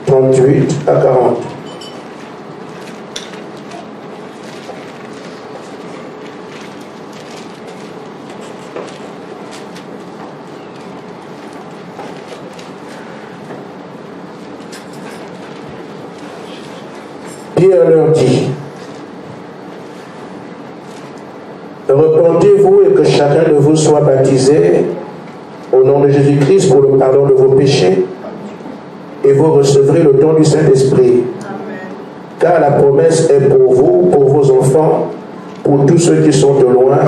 38 à 40. Pierre leur dit, repentez-vous et que chacun de vous soit baptisé au nom de Jésus-Christ pour le pardon de vos péchés, et vous recevrez le don du Saint-Esprit. Car la promesse est pour vous, pour vos enfants, pour tous ceux qui sont de loin,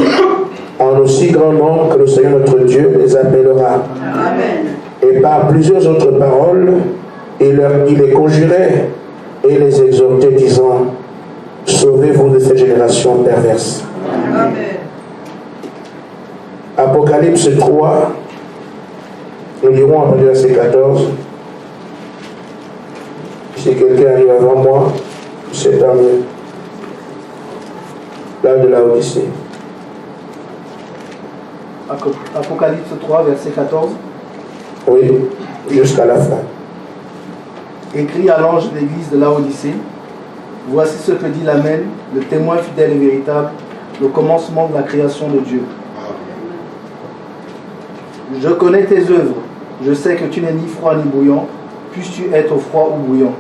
en aussi grand nombre que le Seigneur notre Dieu les appellera. Amen. Et par plusieurs autres paroles, il les conjurait et les exhortait, disant, sauvez-vous de cette génération perverse. Amen. Apocalypse 3, nous lirons à partir du verset 14. Si quelqu'un arrive avant moi, c'est tant mieux. Là de la Odyssée. Apocalypse 3, verset 14. Oui, jusqu'à la fin. Écrit à l'ange de l'église de Laodicée, voici ce que dit l'Amen, le témoin fidèle et véritable, le commencement de la création de Dieu. Je connais tes œuvres, je sais que tu n'es ni froid ni bouillant, puisses-tu être froid ou bouillant.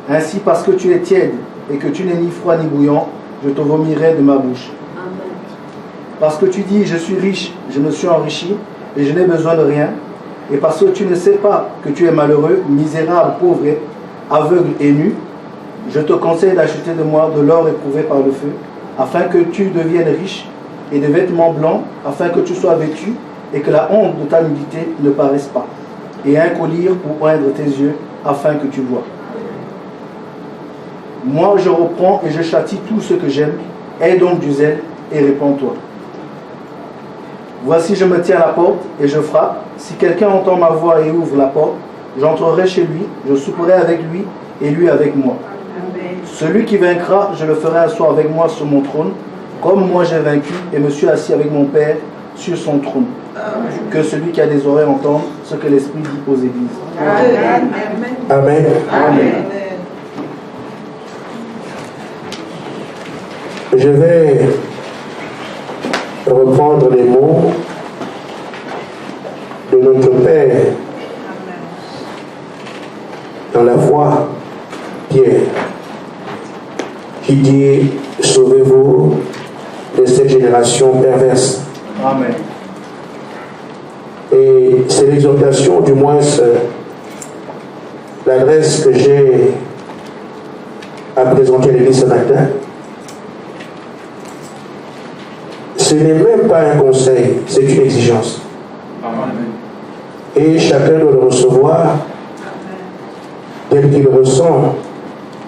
Ainsi, parce que tu es tiède et que tu n'es ni froid ni bouillant, je te vomirai de ma bouche. Amen. Parce que tu dis, je suis riche, je me suis enrichi et je n'ai besoin de rien, et parce que tu ne sais pas que tu es malheureux, misérable, pauvre, aveugle et nu, je te conseille d'acheter de moi de l'or éprouvé par le feu, afin que tu deviennes riche, et des vêtements blancs, afin que tu sois vêtu, et que la honte de ta nudité ne paraisse pas, et un collier pour oindre tes yeux, afin que tu vois. Moi, je reprends et je châtie tout ce que j'aime, aie donc du zèle, et répands-toi. Voici, je me tiens à la porte et je frappe. Si quelqu'un entend ma voix et ouvre la porte, j'entrerai chez lui, je souperai avec lui et lui avec moi. Amen. Celui qui vaincra, je le ferai asseoir avec moi sur mon trône, comme moi j'ai vaincu et me suis assis avec mon Père sur son trône. Amen. Que celui qui a des oreilles entende ce que l'Esprit dit aux églises. Amen. Amen. Amen. Je vais reprendre les mots de notre Père dans la foi, Pierre, qui dit, sauvez-vous de cette génération perverse. Amen. Et c'est l'exhortation, du moins l'adresse que j'ai à présenter à l'Église ce matin. Ce n'est même pas un conseil, c'est une exigence. Amen. Et chacun doit le recevoir tel qu'il ressent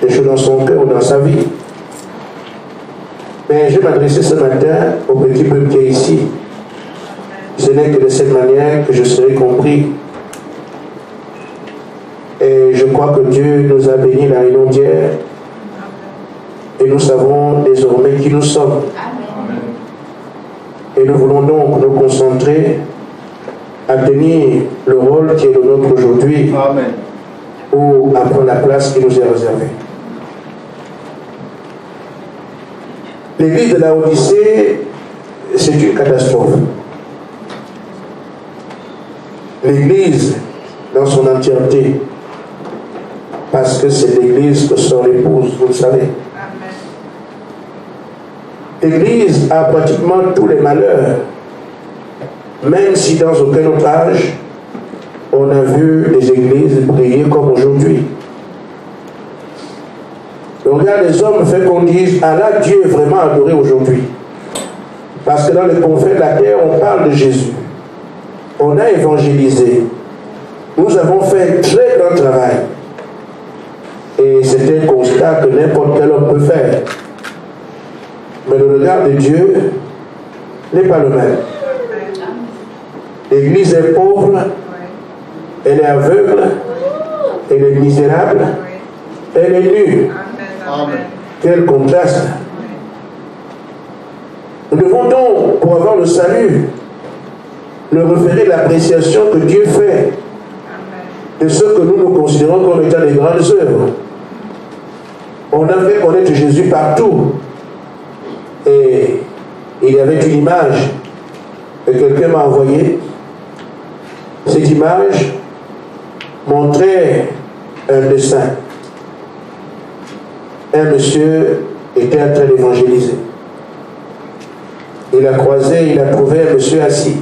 des choses dans son cœur ou dans sa vie. Mais je vais m'adresser ce matin au petit peuple qui est ici. Ce n'est que de cette manière que je serai compris. Et je crois que Dieu nous a bénis la réunion d'hier. Et nous savons désormais qui nous sommes. Et nous voulons donc nous concentrer à tenir le rôle qui est le nôtre aujourd'hui. Amen. Ou à prendre la place qui nous est réservée. L'église de la Odyssée, c'est une catastrophe. L'église, dans son entièreté, parce que c'est l'église que son épouse, vous le savez. L'Église a pratiquement tous les malheurs, même si dans aucun autre âge, on a vu les églises briller comme aujourd'hui. Le regard des hommes fait qu'on dise, ah là, Dieu est vraiment adoré aujourd'hui. Parce que dans les confins de la terre, on parle de Jésus. On a évangélisé. Nous avons fait un très grand travail. Et c'est un constat que n'importe quel homme peut faire. Mais le regard de Dieu n'est pas le même. L'Église est pauvre, elle est aveugle, elle est misérable, elle est nue. Amen. Quel contraste. Nous devons donc, pour avoir le salut, le référer de l'appréciation que Dieu fait de ce que nous nous considérons comme étant les grandes œuvres. On a fait connaître Jésus partout. Et il y avait une image que quelqu'un m'a envoyée. Cette image montrait un dessin. Un monsieur était en train d'évangéliser. Il a croisé, il a trouvé un monsieur assis.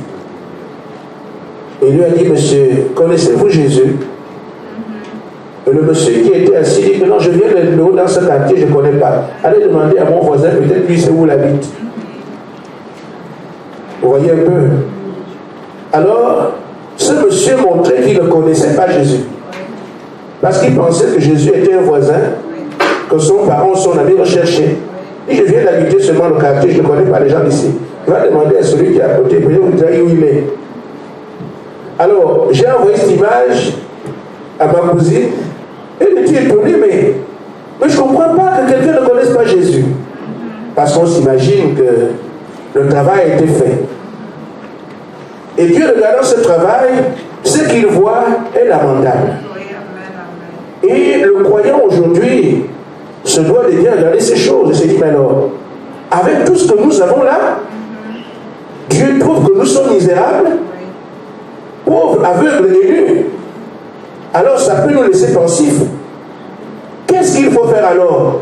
Il lui a dit, monsieur, connaissez-vous Jésus? Et le monsieur qui était assis dit que non, je viens de haut dans ce quartier, je ne connais pas. Allez demander à mon voisin, peut-être lui c'est où il habite. Vous voyez un peu. Alors, ce monsieur montrait qu'il ne connaissait pas Jésus. Parce qu'il pensait que Jésus était un voisin, que son parent, son ami recherchait. Et je viens d'habiter seulement le quartier, je ne connais pas les gens d'ici. Il va demander à celui qui est à côté, peut-être vous direz où il est. Alors, j'ai envoyé cette image à ma cousine. Elle était étonnée, mais je ne comprends pas que quelqu'un ne connaisse pas Jésus. Parce qu'on s'imagine que le travail a été fait. Et Dieu, regardant ce travail, ce qu'il voit est lamentable. Et le croyant aujourd'hui se doit de bien regarder ces choses et se dit, mais alors, avec tout ce que nous avons là, Dieu trouve que nous sommes misérables, pauvres, aveugles et nus. Alors ça peut nous laisser pensifs. Qu'est-ce qu'il faut faire alors?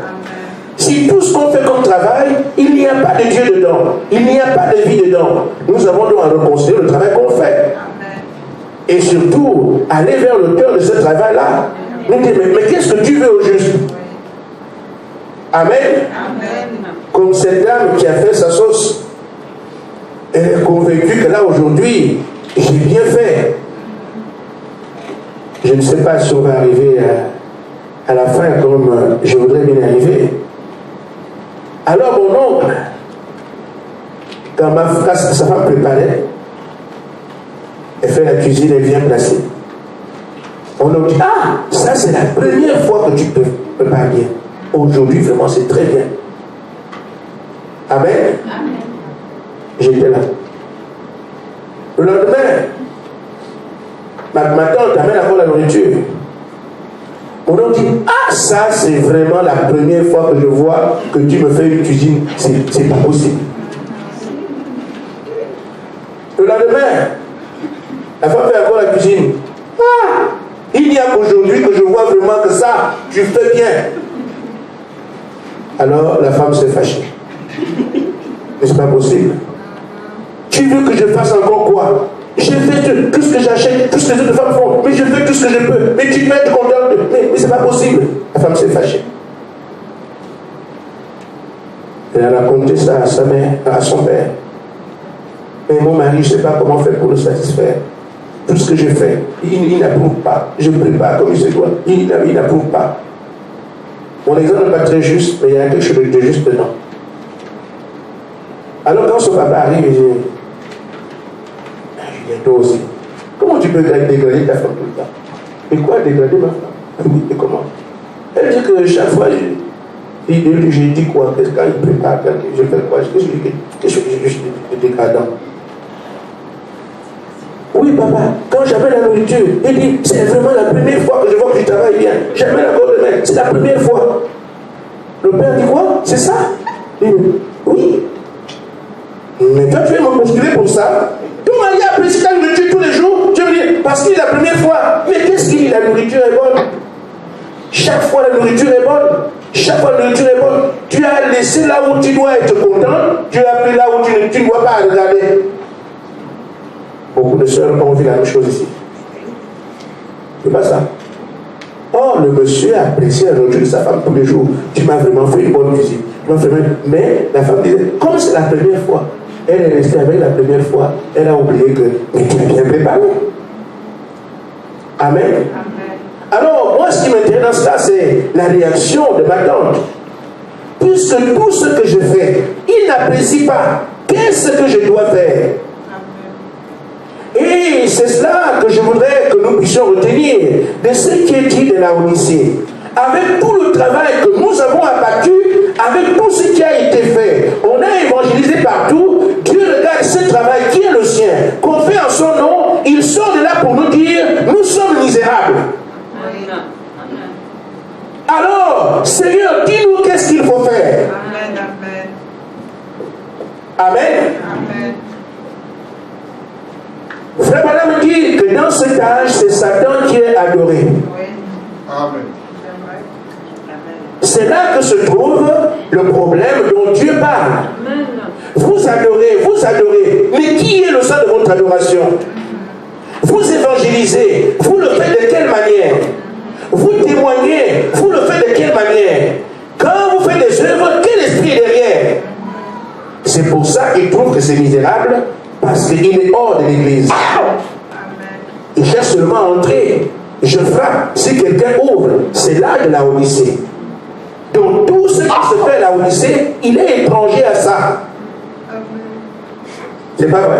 Si tout ce qu'on fait comme travail, il n'y a pas de Dieu dedans, il n'y a pas de vie dedans, nous avons donc à reconsidérer le travail qu'on fait. Et surtout, aller vers le cœur de ce travail-là. Nous dire, mais qu'est-ce que tu veux au juste? Amen. Comme cette dame qui a fait sa sauce, elle est convaincue que là aujourd'hui, j'ai bien fait. Je ne sais pas si on va arriver à la fin comme je voudrais bien arriver. Alors mon oncle, quand sa femme préparait, elle fait la cuisine, elle vient placer. On a dit, ah, ça c'est la première fois que tu peux préparer bien. Aujourd'hui, vraiment, c'est très bien. Amen. Amen. J'étais là. Le lendemain, ma tante amène encore la nourriture. On a dit, ah, ça c'est vraiment la première fois que je vois que tu me fais une cuisine. C'est pas possible. Le lendemain, la femme fait encore la cuisine. Ah, il n'y a qu'aujourd'hui que je vois vraiment que ça, tu fais bien. Alors la femme s'est fâchée. Mais c'est pas possible. Tu veux que je fasse encore quoi? J'ai fait tout ce que j'achète, tout ce que les autres femmes font, mais je fais tout ce que je peux. Mais tu peux être content de... Mais c'est pas possible. La femme s'est fâchée. Elle a raconté ça à sa mère, à son père. Mais mon mari, je ne sais pas comment faire pour le satisfaire. Tout ce que je fais, il n'approuve pas. Je prépare comme il se doit. Il n'approuve pas. Mon exemple n'est pas très juste, mais il y a quelque chose de juste dedans. Alors quand son papa arrive, il dit, bientôt aussi, comment tu peux dégrader ta femme tout le temps? Et quoi dégrader ma femme? Et comment? Elle dit que chaque fois, j'ai dit quoi? Quand il prépare, je fais quoi? Qu'est-ce que je suis dégradant? Oui, papa, quand j'amène la nourriture, il dit, c'est vraiment la première fois que je vois que tu travailles bien. J'amène encore demain, c'est la première fois. Le père dit quoi? C'est ça? Il dit, oui. Mais toi, tu veux me postuler pour ça? Ton mari apprécie ta nourriture tous les jours. Tu veux dire, parce qu'il est la première fois. Mais qu'est-ce qu'il dit? La nourriture est bonne. Chaque fois, la nourriture est bonne. Chaque fois, la nourriture est bonne. Tu as laissé là où tu dois être content. Tu as pris là où tu ne dois pas regarder. Beaucoup de sœurs ont vu la même chose ici. C'est pas ça. Or, le monsieur apprécie la nourriture de sa femme tous les jours. Tu m'as vraiment fait une bonne cuisine. Mais la femme disait, comme c'est la première fois, elle est restée avec la première fois, elle a oublié que mais tu es bien préparé. Amen. Amen. Alors, moi, ce qui m'intéresse dans cela, c'est la réaction de ma tante. Puisque tout ce que je fais, il n'apprécie pas. Qu'est-ce que je dois faire? Et c'est cela que je voudrais que nous puissions retenir de ce qui est dit de Laodicée. Avec tout le travail que nous avons abattu, avec tout ce qui a été fait, on a évangélisé partout. Dieu regarde ce travail qui est le sien, qu'on fait en son nom. Il sort de là pour nous dire, nous sommes misérables. Amen. Frère Branham dit que dans cet âge, c'est Satan qui est adoré. Amen. C'est là que se trouve le problème dont Dieu parle. Vous adorez. Mais qui est le centre de votre adoration? Vous évangélisez. Vous le faites de quelle manière? Vous témoignez. Vous le faites de quelle manière? Quand vous faites des œuvres, quel esprit est derrière? C'est pour ça qu'il trouve que c'est misérable, parce qu'il est hors de l'église. Il cherche seulement à entrer. Je frappe. Si quelqu'un ouvre, c'est là de la Odyssée. Donc tout ce qui se fait à la Odyssée, il est étranger à ça. C'est pas vrai?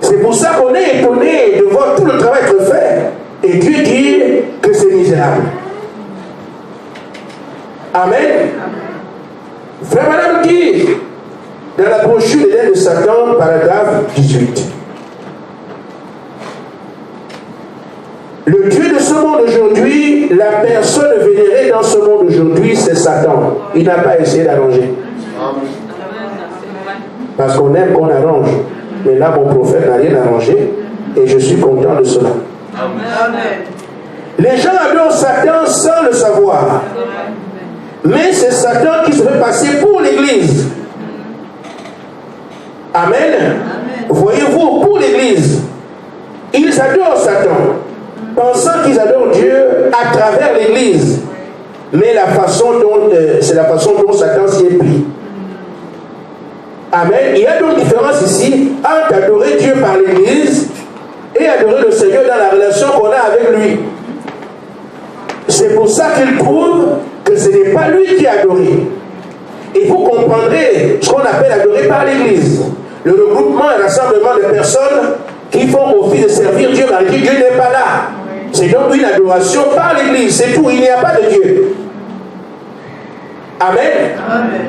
C'est pour ça qu'on est étonné de voir tout le travail être fait. Et Dieu dit que c'est misérable. Amen. Frère Madame dit, dans la brochure des lettres de Satan, paragraphe 18. Le Dieu de ce monde aujourd'hui, la personne vénérée dans ce monde aujourd'hui, c'est Satan. Il n'a pas essayé d'arranger. Parce qu'on aime qu'on arrange. Mais là, mon prophète n'a rien arrangé. Et je suis content de cela. Amen. Les gens adorent Satan sans le savoir. Mais c'est Satan qui se fait passer pour l'Église. Amen. Voyez-vous, pour l'Église, ils adorent Satan, pensant qu'ils adorent Dieu à travers l'Église. Mais c'est la façon dont Satan s'y est pris. Amen. Il y a donc une différence ici entre adorer Dieu par l'Église et adorer le Seigneur dans la relation qu'on a avec lui. C'est pour ça qu'il trouve que ce n'est pas lui qui est adoré. Et vous comprendrez ce qu'on appelle adorer par l'Église. Le regroupement et rassemblement de personnes qui font office de servir Dieu, malgré que Dieu n'est pas là. C'est donc une adoration par l'Église, c'est tout, il n'y a pas de Dieu. Amen. Amen.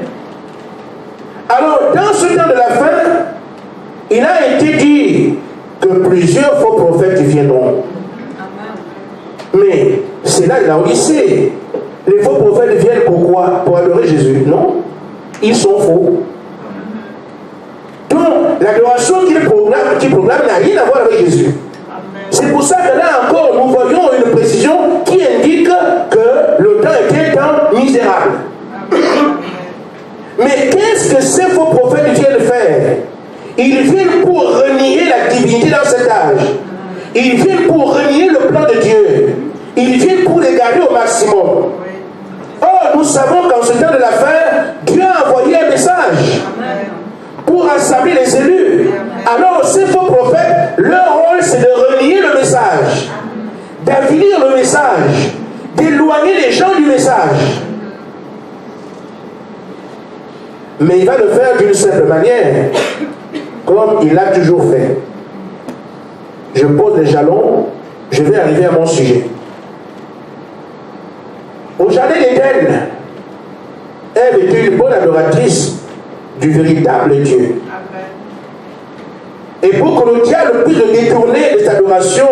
Alors, dans ce temps de la fin, il a été dit que plusieurs faux prophètes viendront. Mais c'est là la Odyssée. Les faux prophètes viennent pourquoi? Pour adorer Jésus? Non, ils sont faux. Donc, l'adoration qu'ils proclament n'a rien à voir avec Jésus. C'est pour ça que là encore, nous voyons une précision qui indique que le temps était un temps misérable. Mais qu'est-ce que ces faux prophètes viennent faire? Ils viennent pour renier la divinité dans cet âge. Ils viennent pour renier le plan de Dieu. Ils viennent pour les garder au maximum. Or, nous savons qu'en ce temps de la fin, Dieu a envoyé un message pour rassembler les élus. Alors, ces faux prophètes, leur rôle, c'est de renier le message, d'avilir le message, d'éloigner les gens du message. Mais il va le faire d'une simple manière, comme il l'a toujours fait. Je pose des jalons, je vais arriver à mon sujet. Au jardin d'Éden, Ève était une bonne adoratrice du véritable Dieu. Et pour que le diable puisse le détourner de cette adoration,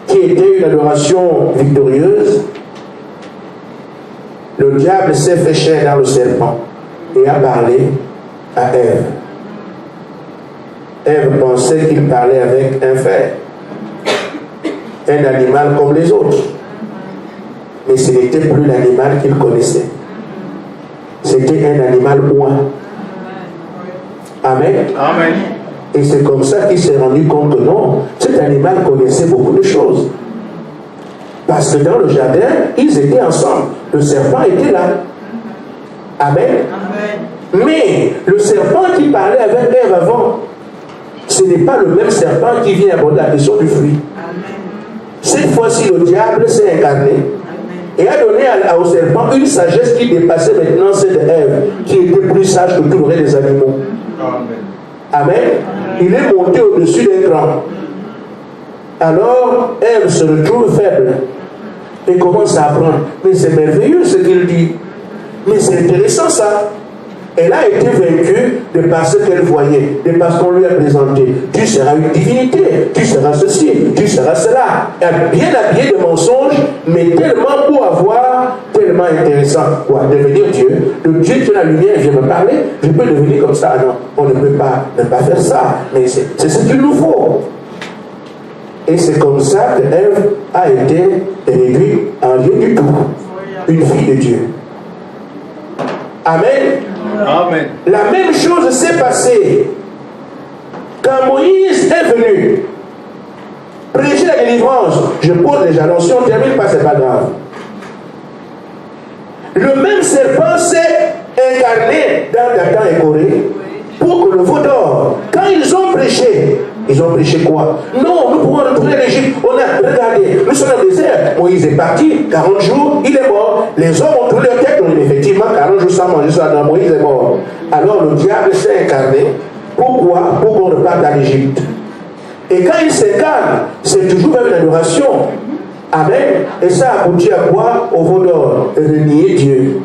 qui était une adoration victorieuse, le diable s'est fait chair dans le serpent et a parlé à Ève. Ève pensait qu'il parlait avec un fer, un animal comme les autres. Mais ce n'était plus l'animal qu'il connaissait. C'était un animal oint. Amen. Amen. Et c'est comme ça qu'il s'est rendu compte que non, cet animal connaissait beaucoup de choses. Parce que dans le jardin, ils étaient ensemble. Le serpent était là. Amen. Amen. Mais le serpent qui parlait avec Ève avant, ce n'est pas le même serpent qui vient aborder la question du fruit. Amen. Cette fois-ci, le diable s'est incarné et a donné au serpent une sagesse qui dépassait maintenant celle d'Ève, qui était plus sage que tout le reste des animaux. Amen. Amen. Il est monté au-dessus d'un cran. Alors, Ève se retrouve faible et commence à apprendre. Mais c'est merveilleux ce qu'il dit. Mais c'est intéressant ça. Elle a été vaincue de par ce qu'elle voyait, de par ce qu'on lui a présenté. Tu seras une divinité, tu seras ceci, tu seras cela. Elle est bien habillée de mensonges, mais tellement pour avoir, tellement tellement intéressant. Quoi, devenir Dieu. Le Dieu qui est la lumière vient me parler. Je peux devenir comme ça. Non, on ne peut pas ne pas faire ça. Mais c'est ce qu'il nous faut. Et c'est comme ça que Ève a été réduite en rien du tout. Une fille de Dieu. Amen. Amen. La même chose s'est passée quand Moïse est venu prêcher la délivrance. Je pose les jalons. Si on ne termine pas, c'est pas grave. Le même serpent s'est incarné dans Dathan et Corée pour que le veau d'or. Quand ils ont prêché quoi? Non, nous pouvons retourner à l'Égypte. Regardez, nous sommes dans le désert. Moïse est parti, 40 jours, il est mort. Les hommes ont tourné leur tête, donc effectivement, 40 jours sans manger, sans Moïse est mort. Alors le diable s'est incarné. Pourquoi? Pour qu'on reparte à l'Égypte. Et quand il s'incarne, c'est toujours vers une adoration. Amen. Et ça aboutit à quoi? Au veau d'or. Renier Dieu.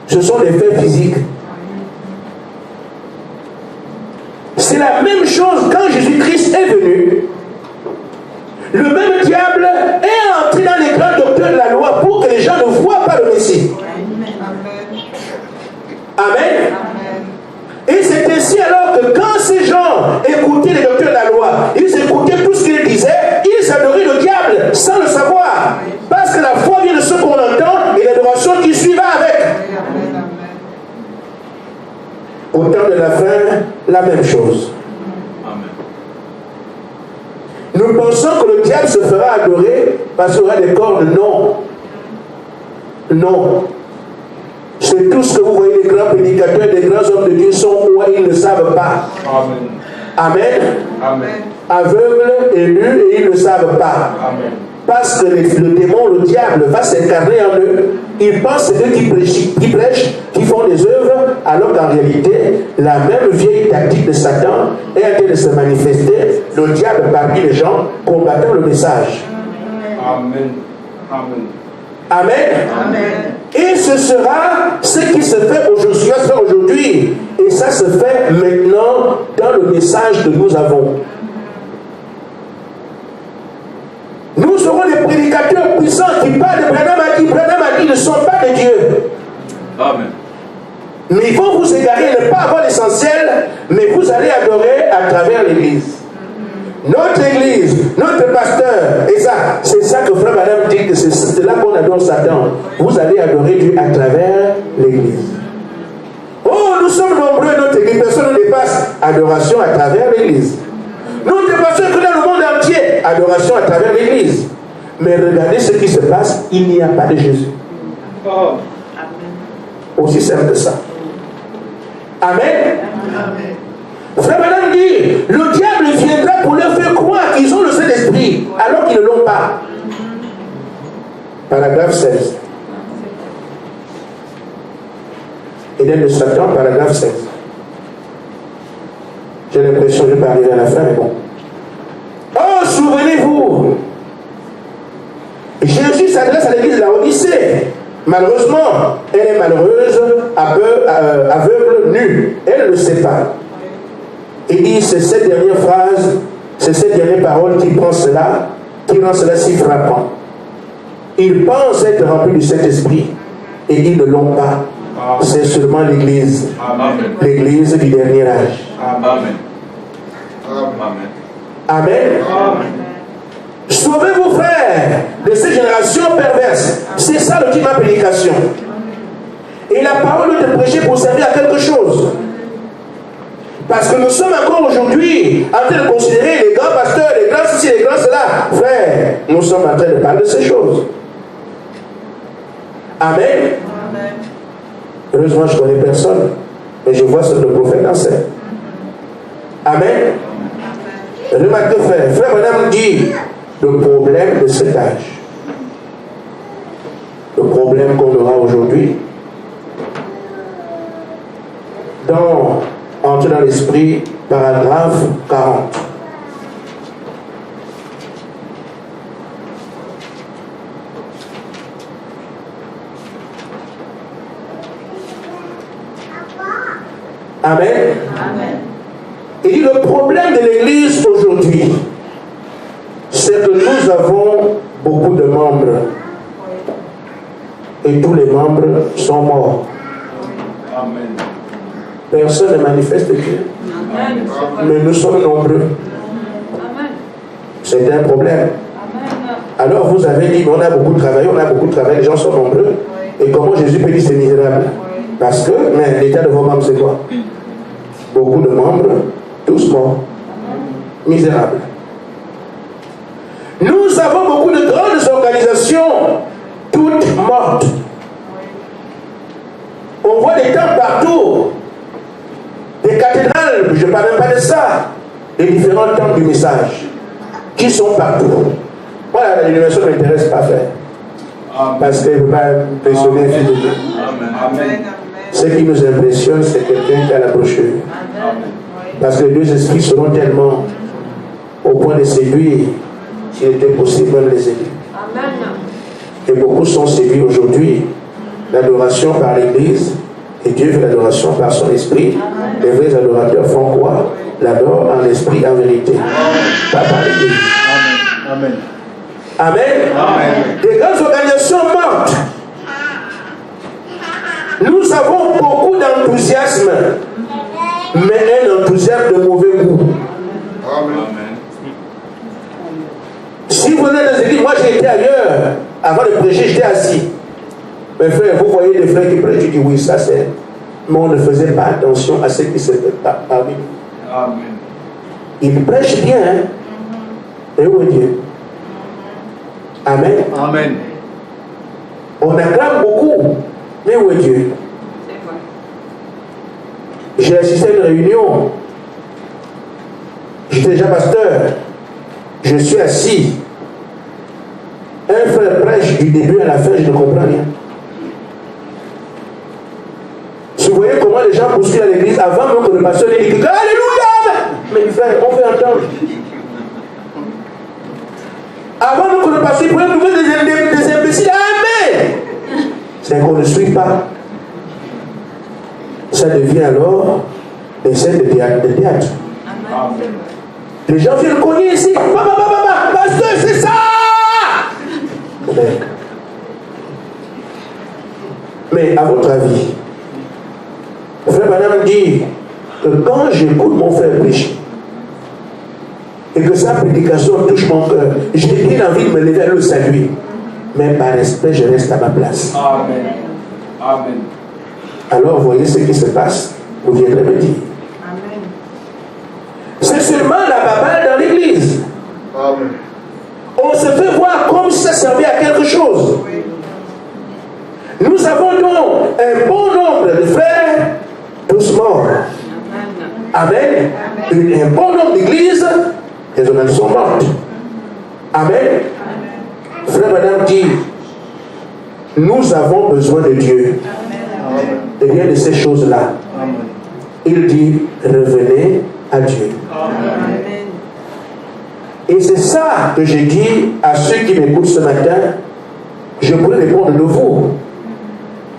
Ce sont des faits physiques. C'est la même chose quand Jésus-Christ est venu. Le même diable est entré dans les grands docteurs de la loi pour que les gens ne voient pas le Messie. Amen. Et c'est ainsi alors que quand ces gens écoutaient les docteurs de la loi, ils écoutaient tout ce qu'ils disaient, ils adoraient le diable sans le savoir. Parce que la foi vient de ce qu'on entend et l'adoration qui suivra avec. Au temps de la fin, la même chose. Amen. Nous pensons que le diable se fera adorer parce qu'il y aura des cordes. Non. Non. C'est tout ce que vous voyez, les grands prédicateurs, les grands hommes de Dieu sont où ils ne savent pas. Amen. Amen. Amen. Aveugles et nus et ils ne savent pas. Amen. Parce que le démon, le diable, va s'incarner en eux. Ils pensent que c'est eux qui prêchent, qui font des œuvres, alors qu'en réalité, la même vieille tactique de Satan est en train de se manifester, le diable parmi les gens, combattant le message. Amen. Amen. Amen. Amen. Et ce sera ce qui se fait aujourd'hui. Et ça se fait maintenant dans le message que nous avons. Nous serons des prédicateurs puissants qui parlent de Branham a dit, ne sont pas de Dieu. Amen. Mais ils vont vous égarer, ne pas avoir l'essentiel, mais vous allez adorer à travers l'église. Notre église, notre pasteur, et ça, c'est ça que Frère Madame dit, que c'est là qu'on adore Satan. Vous allez adorer Dieu à travers l'église. Oh, nous sommes nombreux, notre église, personne ne dépasse. Adoration à travers l'église. Nous dépassons que dans le monde entier, adoration à travers l'église. Mais regardez ce qui se passe, il n'y a pas de Jésus. Oh. Aussi simple que ça. Amen. Amen. Frère Madame dit, le diable viendra pour leur faire croire qu'ils ont le Saint-Esprit, alors qu'ils ne l'ont pas. Paragraphe 16. Éden de Satan, paragraphe 16. J'ai l'impression que je ne vais pas arriver à la fin, mais bon. Oh, souvenez-vous, Jésus s'adresse à l'église de la Odyssée. Malheureusement, elle est malheureuse, aveugle, nue. Elle ne le sait pas. Il dit, c'est cette dernière phrase, c'est cette dernière parole qui rend cela si frappant. Ils pensent être remplis du Saint-Esprit et ils ne l'ont pas. C'est seulement l'Église. L'Église du dernier âge. Amen. Amen. Amen. Sauvez vos frères de cette génération perverse. C'est ça le type de prédication. Et la parole de prêcher pour servir à quelque chose. Parce que nous sommes encore aujourd'hui en train de considérer les grands pasteurs, les grands ceci, les grands cela. Frère, nous sommes en train de parler de ces choses. Amen. Amen. Heureusement, je ne connais personne, mais je vois ce que le prophète enseigne. Amen. Remarquez, frère Madame dit le problème de cet âge. Le problème qu'on aura aujourd'hui. Entre dans l'esprit, paragraphe 40. Amen. Amen. Et le problème de l'Église aujourd'hui, c'est que nous avons beaucoup de membres. et tous les membres sont morts. Amen. Personne ne manifeste Dieu. Amen. Mais nous sommes nombreux. C'est un problème. Alors vous avez dit, on a beaucoup de travail, les gens sont nombreux. Et comment Jésus peut dire c'est misérable? Parce que, mais l'état de vos membres, c'est quoi? Beaucoup de membres, tous morts. Misérables. Nous avons beaucoup de grandes organisations, toutes mortes. On voit des temples partout, des cathédrales, je ne parle même pas de ça, les différents temples du message, qui sont partout. Moi, l'université ne m'intéresse pas faire. Parce qu'elle ne peut pas impressionner un fils de Dieu. Amen. Ce qui nous impressionne, c'est quelqu'un qui a la brochure. Parce que les deux esprits seront tellement au point de séduire, s'il était possible même les aider. Et beaucoup sont séduits aujourd'hui. L'adoration par l'Église, et Dieu fait l'adoration par son esprit. Les vrais adorateurs font quoi? L'adorent en esprit, en vérité. Pas par l'Église. Amen. Amen. Amen. Des grandes organisations mortes. Nous avons beaucoup d'enthousiasme, mais un enthousiasme de mauvais goût. Amen. Si vous êtes dans les églises, moi j'ai été ailleurs, avant de prêcher, j'étais assis. Mes frères, vous voyez des frères qui prêchent, tu dis oui, ça c'est. Mais on ne faisait pas attention à ce qui se fait parmi nous. Amen. Ils prêchent bien, hein? Et où est Dieu? Amen. Amen. On acclame beaucoup, mais où est Dieu? J'ai assisté à une réunion. J'étais déjà pasteur. Je suis assis. Un frère prêche du début à la fin, je ne comprends rien. Si vous voyez comment les gens poursuivent à l'église, avant même que le pasteur ait dit Alléluia! Mais frère, on veut entendre. Avant même que le pasteur prenne des imbéciles, Amen! C'est qu'on ne suit pas. Ça devient alors des scènes de théâtre. Amen. Les gens viennent cogner ici. Pasteur, c'est ça! Mais à votre avis, frère Madame dit que quand j'écoute mon frère prêcher et que sa prédication touche mon cœur, j'ai bien envie de me lever à le saluer. Mais par respect, je reste à ma place. Amen. Amen. Alors, voyez ce qui se passe. Vous viendrez me dire. Amen. C'est seulement la babale dans l'église. Amen. On se fait voir comme si ça servait à quelque chose. Nous avons donc un bon nombre de frères, tous morts. Amen. Un bon nombre d'églises, les honnêtes sont mortes. Amen. Frère, madame dit, nous avons besoin de Dieu. Et rien de ces choses-là. Il dit, revenez à Dieu. Amen. Et c'est ça que j'ai dit à ceux qui m'écoutent ce matin. Je pourrais répondre de vous.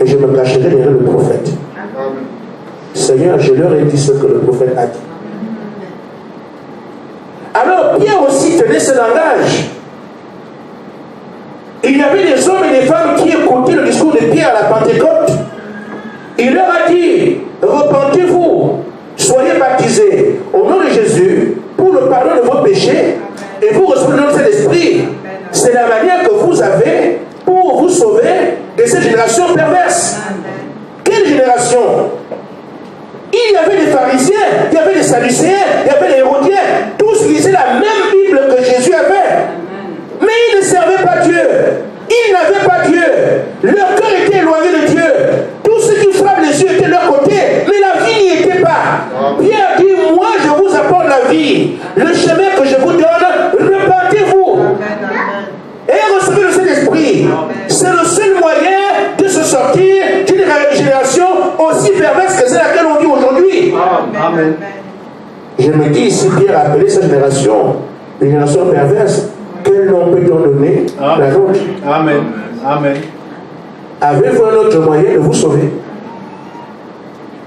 Et je me cacherai derrière le prophète. Seigneur, je leur ai dit ce que le prophète a dit. Alors Pierre aussi tenait ce langage. Il y avait des hommes et des femmes qui écoutaient le discours de Pierre à la Pentecôte. Il leur a dit, repentez-vous, soyez baptisés au nom de Jésus pour le pardon de vos péchés et vous recevez le nom de Saint-Esprit. C'est la manière que vous avez pour vous sauver de cette génération perverse. Quelle génération? Il y avait des pharisiens, il y avait des sadducéens, il y avait des hérodiens. Tous lisaient la même Bible que Jésus avait. Mais ils ne servaient pas Dieu. Ils n'avaient pas Dieu. Leur cœur était éloigné de Dieu. Tous ceux qui frappent les yeux étaient de leur côté. Mais la vie n'y était pas. Pierre dit, moi je vous apporte la vie. Le chemin que je vous donne, repentez-vous. Et recevez le Saint-Esprit. C'est le seul moyen de se sortir d'une génération aussi perverse que celle à laquelle on vit aujourd'hui. Amen. Je me dis, si Pierre a appelé cette génération une génération perverse, quel nom peut-on donner la nôtre? Amen. Amen. Avez-vous un autre moyen de vous sauver?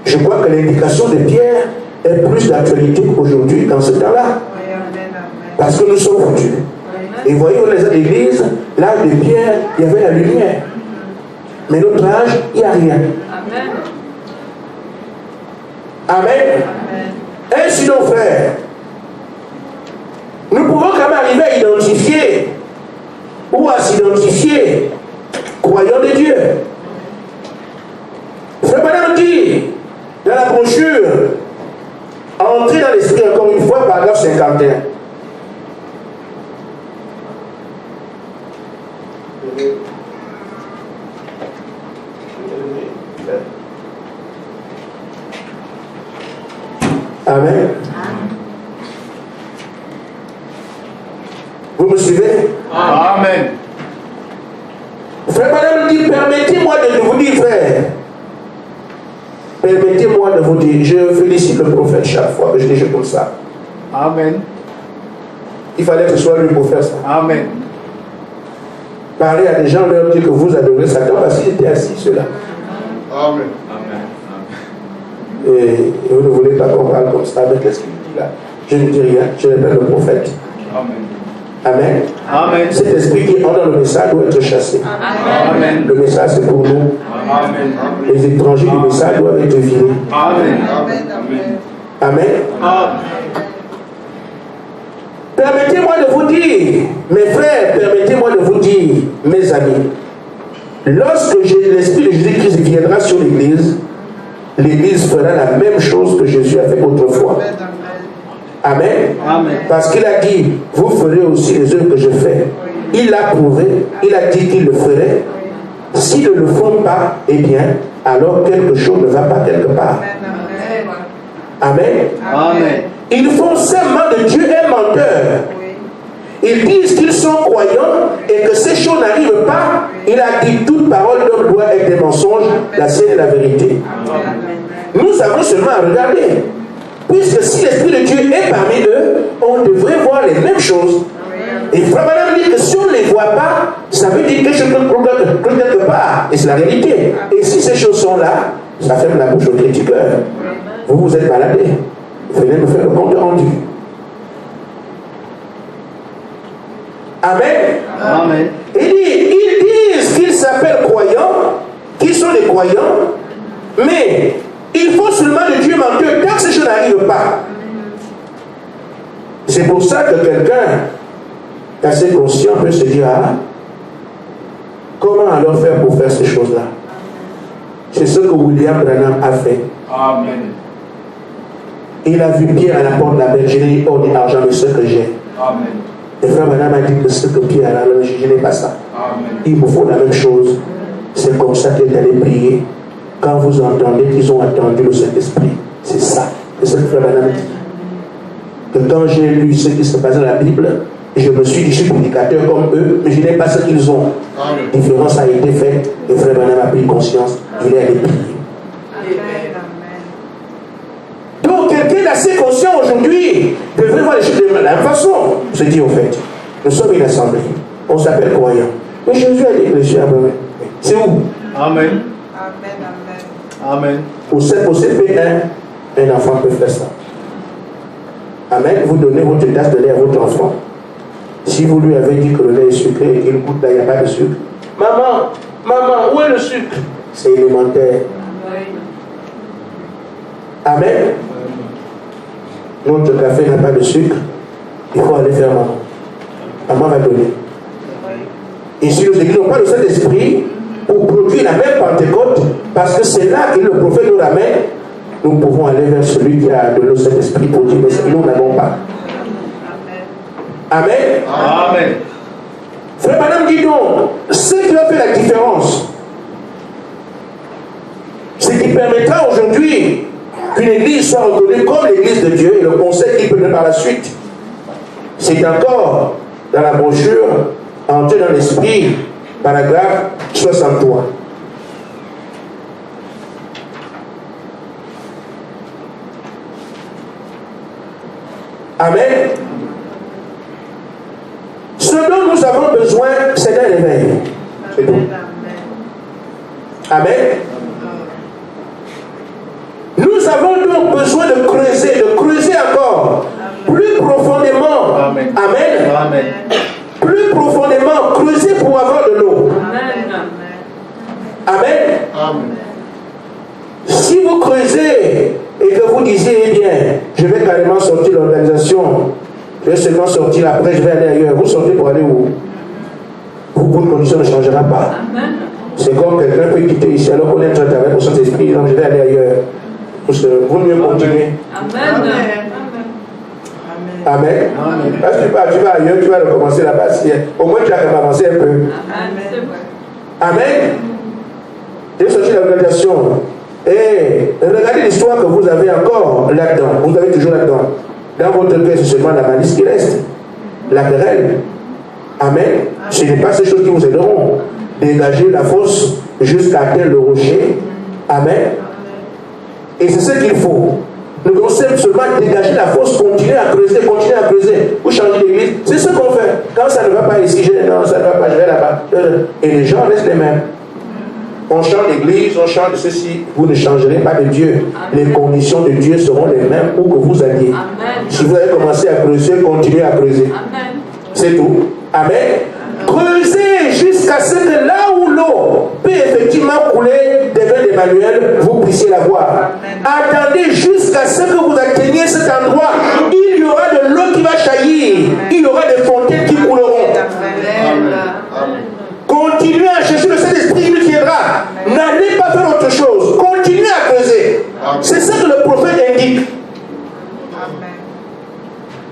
Je crois que l'indication de Pierre est plus d'actualité aujourd'hui dans ce temps-là. Parce que nous sommes foutus. Et voyez, dans les églises, là de Pierre, il y avait la lumière. Mais notre âge, il n'y a rien. Amen. Amen. Ainsi donc, frères, nous pouvons quand même arriver à identifier ou à s'identifier croyants de Dieu. Frère Branham dit dans la brochure, entrer dans l'esprit encore une fois, paragraphe 51. Amen. Vous me suivez? Amen. Frère Branham dit, permettez-moi de vous dire, frère, permettez-moi de vous dire, je félicite le prophète chaque fois que je dis comme ça. Amen. Il fallait que ce soit lui pour faire ça. Amen. Parler à des gens, leur dire que vous adorez Satan parce qu'ils étaient assis, ceux-là. Amen. Et vous ne voulez pas qu'on parle comme ça avec ce qu'il dit là. Je ne dis rien, je répète le prophète. Amen. Amen. Amen. Cet esprit qui entre dans le message doit être chassé. Amen. Le message c'est pour nous. Amen. Les étrangers du message doivent être virés. Amen. Amen. Amen. Permettez-moi de vous dire, mes frères, permettez-moi de vous dire, mes amis, lorsque l'Esprit de Jésus-Christ viendra sur l'Église, l'Église fera la même chose que Jésus a fait autrefois. Amen. Amen. Parce qu'il a dit, vous ferez aussi les œuvres que je fais. Il l'a prouvé, il a dit qu'il le ferait. S'ils ne le font pas, eh bien, alors quelque chose ne va pas quelque part. Amen. Amen. Ils font serment de Dieu un menteur. Ils disent qu'ils sont croyants et que ces choses n'arrivent pas. Il a dit toute parole d'homme doit être des mensonges, la sienne est la vérité. Nous avons seulement à regarder. Puisque si l'Esprit de Dieu est parmi eux, on devrait voir les mêmes choses. Et Frère Branham dit que si on ne les voit pas, ça veut dire quelque chose quelque part. Et c'est la réalité. Et si ces choses sont là, ça ferme la bouche au critiqueur. Vous vous êtes baladé. Venez me faire le compte rendu. Amen. Amen. Ils disent qu'ils s'appellent croyants, qu'ils sont des croyants, mais il faut seulement le Dieu menteur tant que ces choses n'arrivent pas. C'est pour ça que quelqu'un assez conscient peut se dire, ah, comment alors faire pour faire ces choses-là? C'est ce que William Branham a fait. Amen. Il a vu Pierre à la porte de la bergerie, or et argent de ce que j'ai. Amen. Et frère Branham a dit que ce que Pierre a, je n'ai pas ça. Amen. Il me faut la même chose. C'est comme ça qu'il est allé prier. Quand vous entendez qu'ils ont entendu le Saint-Esprit, c'est ça. C'est ce que frère Branham dit. Que quand j'ai lu ce qui se passe dans la Bible, je me suis dit, je suis prédicateur comme eux, mais je n'ai pas ce qu'ils ont. Amen. Différence a été faite, et frère Branham a pris conscience, il est allé prier. Donc quelqu'un d'assez conscient aujourd'hui devrait voir les choses de la même façon. Se dit au fait, nous sommes une assemblée, on s'appelle croyants. Mais Jésus a dit que les chiens, c'est où? Amen. Amen. Au CP1, un enfant peut faire ça. Amen. Vous donnez votre tasse de lait à votre enfant. Si vous lui avez dit que le lait est sucré et qu'il goûte là, il n'y a pas de sucre. Maman, maman, où est le sucre? C'est élémentaire. Amen. Notre café n'a pas de sucre. Il faut aller faire maman. Maman va donner. Et si nous n'avons pas le Saint-Esprit pour produire la même Pentecôte, parce que c'est là que le prophète nous ramène, nous pouvons aller vers celui qui a donné le Saint-Esprit pour dire, mais nous n'avons pas. Amen. Amen. Frère Branham dit donc, ce qui va faire la différence, ce qui permettra aujourd'hui qu'une église soit reconnue comme l'église de Dieu, et le conseil qu'il peut donner par la suite, c'est encore dans la brochure, entrer dans l'esprit, paragraphe 63. Amen. Ce dont nous avons besoin, c'est d'un réveil. C'est tout. Amen. Nous avons donc besoin de creuser encore, plus profondément. Amen. Amen. Amen. Plus profondément, creuser pour avoir de l'eau. Amen. Amen. Si vous creusez et que vous disiez, eh bien, je vais carrément sortir de l'organisation, je vais seulement sortir, après je vais aller ailleurs, vous sortez pour aller où? Votre condition ne changera pas. C'est comme quelqu'un peut quitter ici alors qu'on est en train de travailler pour son esprit, donc je vais aller ailleurs. Vous mieux continuer. Amen. Amen. Parce que tu vas ailleurs, tu vas recommencer là-bas. Au moins tu as quand même avancé un peu. Amen. J'ai sorti l'organisation. Et regardez l'histoire que vous avez encore là-dedans. Vous avez toujours là-dedans. Dans votre cœur, c'est seulement la malice qui reste. La querelle. Amen. Ce n'est pas ces choses qui vous aideront. Dégager la fosse jusqu'à atteindre le rocher. Amen. Et c'est ce qu'il faut. Nous devons seulement dégager la fosse, continuer à creuser. Vous changez l'église. C'est ce qu'on fait. Quand ça ne va pas ici, non, ça ne va pas, je vais là-bas. Et les gens restent les mêmes. On change l'église, on change ceci. Vous ne changerez pas de Dieu. Amen. Les conditions de Dieu seront les mêmes où que vous alliez. Amen. Si vous avez commencé à creuser, continuez à creuser. Amen. C'est tout. Amen. Creusez jusqu'à ce que là où l'eau peut effectivement couler des veines d'Emmanuel, vous puissiez la voir. Attendez jusqu'à ce que vous atteigniez cet endroit. Il y aura de l'eau qui va jaillir. Il y aura des fontaines qui couleront. Continuez à chercher le Saint-Esprit, il viendra. N'allez pas faire autre chose. Continuez à creuser. C'est ça que le prophète indique.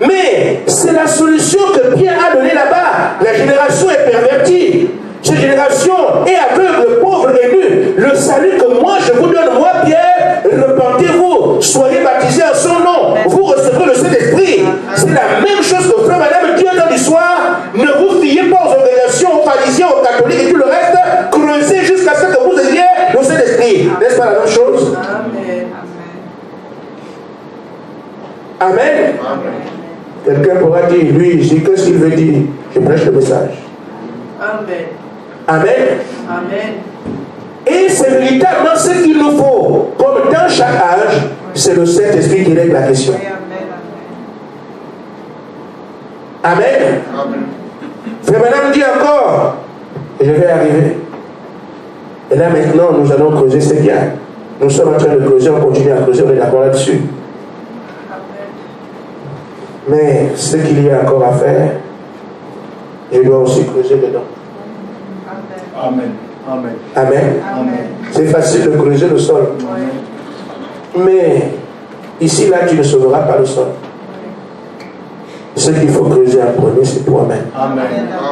Mais c'est la solution que Pierre a donnée là-bas. La génération est pervertie. Cette génération est aveugle, pauvre et nue. Le salut que moi je vous donne, moi Pierre, repentez-vous, soyez baptisés en son nom. Vous recevrez le Saint-Esprit. C'est la même chose que frère, madame, Dieu dans l'histoire. Ne vous fiez pas aux organisations, aux pharisiens, aux catholiques et tout le reste. Creusez jusqu'à ce que vous ayez le Saint-Esprit. N'est-ce pas la même chose? Amen. Amen. Quelqu'un pourra dire, lui, je dis, qu'est-ce qu'il veut dire? Je prêche le message. Amen. Amen. Amen. Et c'est véritablement ce qu'il nous faut. Comme dans chaque âge, c'est le Saint-Esprit qui règle la question. Amen. Amen. Frère Madame dit encore, et je vais arriver. Et là maintenant, nous allons creuser, c'est bien. Nous sommes en train de creuser, on continue à creuser, on est d'accord là-dessus. Mais ce qu'il y a encore à faire, je dois aussi creuser dedans. Amen. Amen. Amen. Amen. C'est facile de creuser le sol. Amen. Mais ici, là, tu ne sauveras pas le sol. Ce qu'il faut creuser en premier, c'est toi-même. Amen.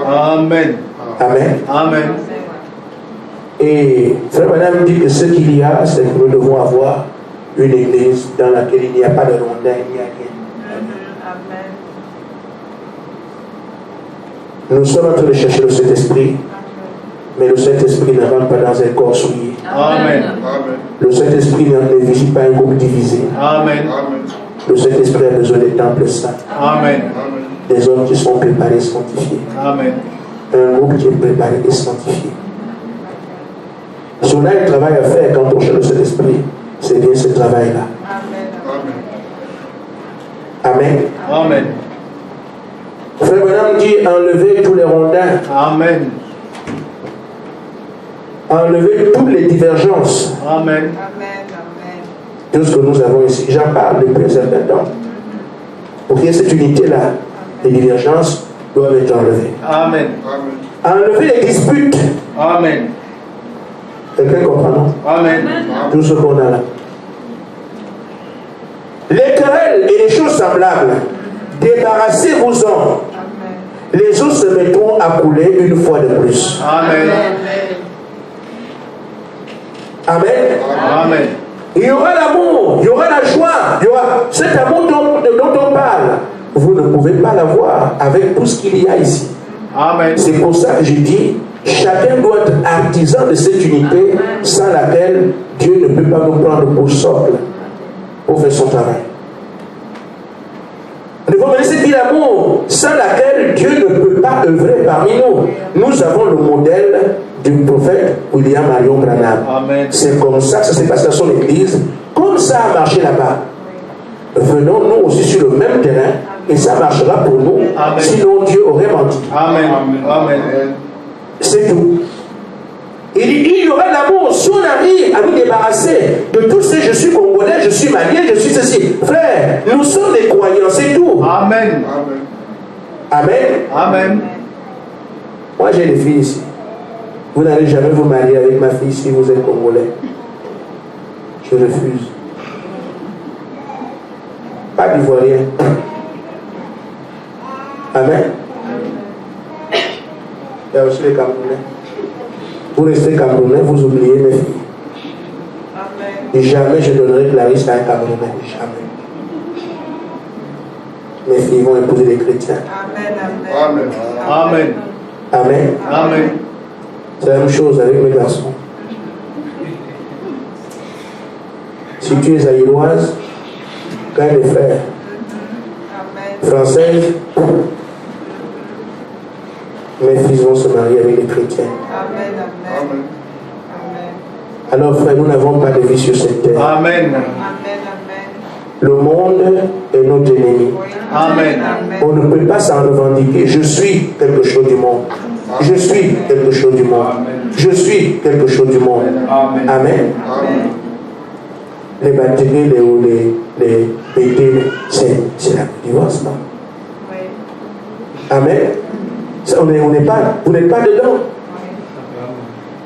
Amen. Amen. Amen. Et frère Madame dit que ce qu'il y a, c'est que nous devons avoir une église dans laquelle il n'y a pas de rondin, il n'y a rien. Nous sommes en train de chercher le Saint-Esprit, mais le Saint-Esprit ne rentre pas dans un corps souillé. Amen. Le Saint-Esprit ne visite pas un groupe divisé. Amen. Le Saint-Esprit a besoin des temples saints. Amen. Des hommes qui sont préparés et sanctifiés. Amen. Un groupe qui est préparé et sanctifié. Si on a un travail à faire quand on cherche le Saint-Esprit, c'est bien ce travail-là. Amen. Amen. Frère Branham dit enlever tous les rondins. Amen. Enlever toutes les divergences. Amen. Tout ce que nous avons ici. J'en parle depuis un certain temps. Pour qu'il y ait cette unité-là, les divergences doivent être enlevées. Amen. Enlever les disputes. Amen. Quelqu'un comprend, non? Amen. Tout ce qu'on a là. Les querelles et les choses semblables, débarrassez-vous-en. Les eaux se mettront à couler une fois de plus. Amen. Amen. Amen. Il y aura l'amour, il y aura la joie, il y aura cet amour dont on parle. Vous ne pouvez pas l'avoir avec tout ce qu'il y a ici. Amen. C'est pour ça que j'ai dit, chacun doit être artisan de cette unité sans laquelle Dieu ne peut pas nous prendre pour socle pour faire son travail. Nous devons mener cette vie d'amour sans laquelle Dieu ne peut pas œuvrer parmi nous. Nous avons le modèle du prophète William Marion Branham. Amen. C'est comme ça que ça s'est passé dans son église. Comme ça a marché là-bas. Venons nous aussi sur le même terrain et ça marchera pour nous. Amen. Sinon Dieu aurait menti. Amen. Amen. C'est tout. Il dit, il y aura l'amour. Si on arrive à nous débarrasser de tout ce, je suis congolais, je suis malien, je suis ceci. Frère, nous sommes des croyants, c'est tout. Amen. Amen. Amen. Moi, j'ai des filles ici. Vous n'allez jamais vous marier avec ma fille si vous êtes congolais. Je refuse. Pas d'ivoirien. Amen. Il y a aussi les Camerounais. Vous restez Camerounais, vous oubliez mes filles. Amen. Et jamais je donnerai Clarisse à un Camerounais. Jamais. Mes filles vont épouser des chrétiens. Amen. Amen. Amen. Amen. Amen. C'est la même chose avec mes garçons. Si tu es aïloise, quand des frères, française, mes fils vont se marier avec des chrétiens. Amen. Alors frère, nous n'avons pas de vie sur cette terre. Amen. Le monde est notre ennemi. Amen. On ne peut pas s'en revendiquer. Je suis quelque chose du monde. Je suis quelque chose du monde. Je suis quelque chose du monde. Amen. Les baptisés, les pétés, c'est la divorce, non? Amen. On n'est pas, vous n'êtes pas dedans.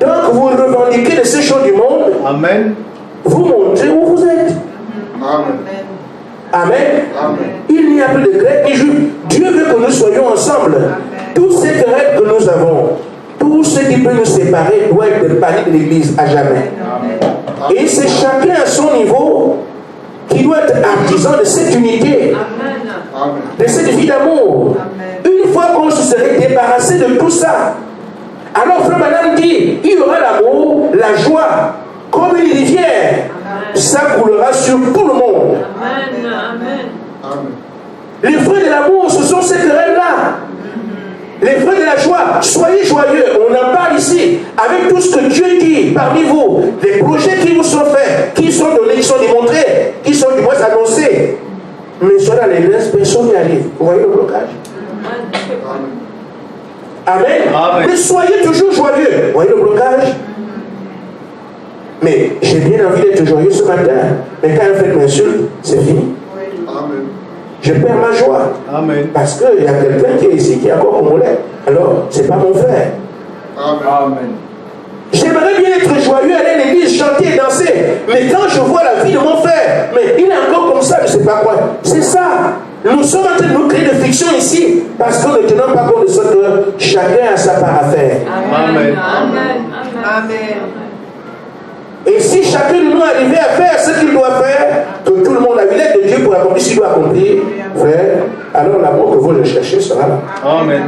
Donc vous revendiquez de ces choses du monde. Amen. Vous montrez où vous êtes. Amen. Il n'y a plus de grec ni juif. Dieu veut que nous soyons ensemble. Tous ces querelles que nous avons, tout ce qui peut nous séparer doit être le panier de l'Église à jamais. Et c'est chacun à son niveau qui doit être artisan de cette unité, de cette vie d'amour. Une fois qu'on se serait débarrassé de tout ça, alors frère Madame dit, il y aura l'amour, la joie, comme une rivière. Ça coulera sur tout le monde. Les fruits de l'amour, ce sont ces querelles-là. Les fruits de la joie, soyez joyeux. On en parle ici avec tout ce que Dieu dit parmi vous. Les projets qui vous sont faits, qui sont donnés, qui sont démontrés, qui sont du moins annoncés. Mais soyez dans l'église, personne n'y arrive. Vous voyez le blocage? Amen. Amen. Mais soyez toujours joyeux. Vous voyez le blocage? Mais j'ai bien envie d'être joyeux ce matin. Mais quand elle fait m'insulte, c'est fini. Amen. Je perds ma joie. Amen. Parce qu'il y a quelqu'un qui est ici, qui est encore congolais. Alors, c'est pas mon frère. Amen. J'aimerais bien être joyeux, aller à l'église, chanter et danser. Mais quand je vois la vie de mon frère, mais il est encore comme ça, je ne sais pas quoi. C'est ça. Nous sommes en train de nous créer de fiction ici. Parce que nous ne tenons pas compte de ce que chacun a sa part à faire. Amen. Amen. Et si chacun de nous arrivait à faire ce qu'il doit faire, que tout le monde a vu l'aide de Dieu pour accomplir ce qu'il doit accomplir, frère, alors l'amour que vous recherchez sera là. Amen.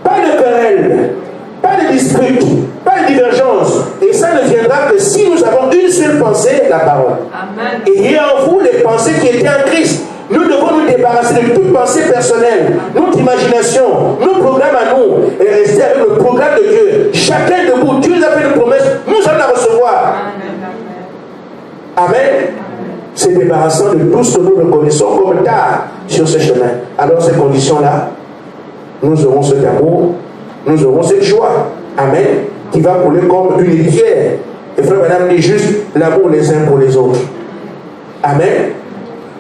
Pas de querelle, pas de dispute, pas de divergence. Et ça ne viendra que si nous avons une seule pensée, la parole. Amen. Et il y a en vous les pensées qui étaient en Christ. Nous devons nous débarrasser de toute pensée personnelle, notre imagination, nos programmes à nous, et rester avec le programme de Dieu. Chacun de vous, Dieu nous a fait une promesse, nous allons la recevoir. Amen. Se débarrassant de tout ce que nous reconnaissons comme tard sur ce chemin. Alors, ces conditions-là, nous aurons cet amour, nous aurons cette joie. Amen. Qui va couler comme une rivière. Et frère, madame dit juste l'amour les uns pour les autres. Amen.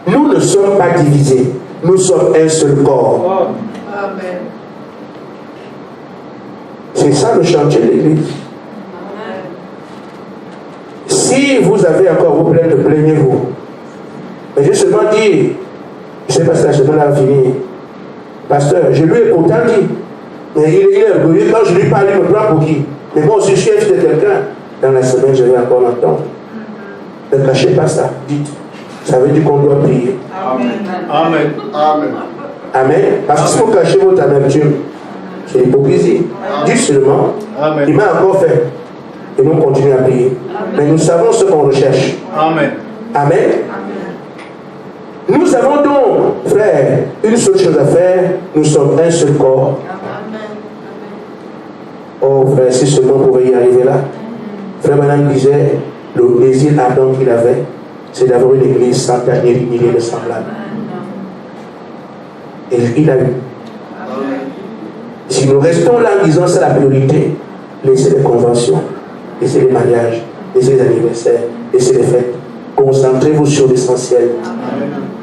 Nous ne sommes pas divisés. Nous sommes un seul corps. Amen. C'est ça le chantier de l'Église. Si vous avez encore vos plaintes, plaignez-vous. Mais j'ai seulement dit, je ne sais pas si la semaine a fini. Pasteur, je lui ai pourtant dit. Mais il est orgueilleux. Quand je lui parle, il me prend pour qui? Mais moi aussi, je suis fils de quelqu'un. Dans la semaine, je vais encore l'entendre. Ne cachez pas ça. Dites. Ça veut dire qu'on doit prier. Amen. Amen. Amen. Amen. Parce que si vous cachez votre amertume, c'est l'hypocrisie. Dites seulement, Amen. il m'a encore fait. Et nous continuons à prier. Mais nous savons ce qu'on recherche. Amen. Amen. Nous avons donc, frère, une seule chose à faire. Nous sommes un seul corps. Oh, frère, si seulement on pouvait y arriver là. Frère, madame disait, le désir ardent qu'il avait, c'est d'avoir une église sans tache ni rien de semblable. Et il a eu. Si nous restons là en disant c'est la priorité, Laissez les conventions, laissez les mariages, laissez les anniversaires, laissez les fêtes. Concentrez-vous sur l'essentiel.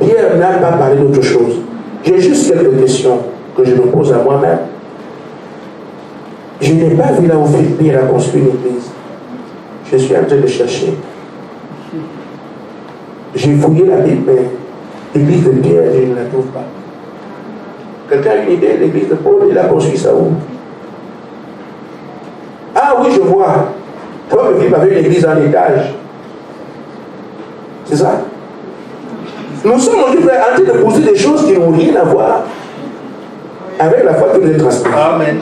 Pierre n'a pas parlé d'autre chose. J'ai juste quelques questions que je me pose à moi-même. Je n'ai pas vu là où Pierre a construit une église. Je suis en train de chercher. J'ai fouillé la Bible, mais l'église de Pierre, je ne la trouve pas. Quelqu'un a une idée? L'église de Paul, il a construit ça où? Ah oui, je vois. Comme Philippe avait une église en étage. C'est ça? Nous sommes aujourd'hui en train de poser des choses qui n'ont rien à voir avec la foi que nous avons transmise. Amen.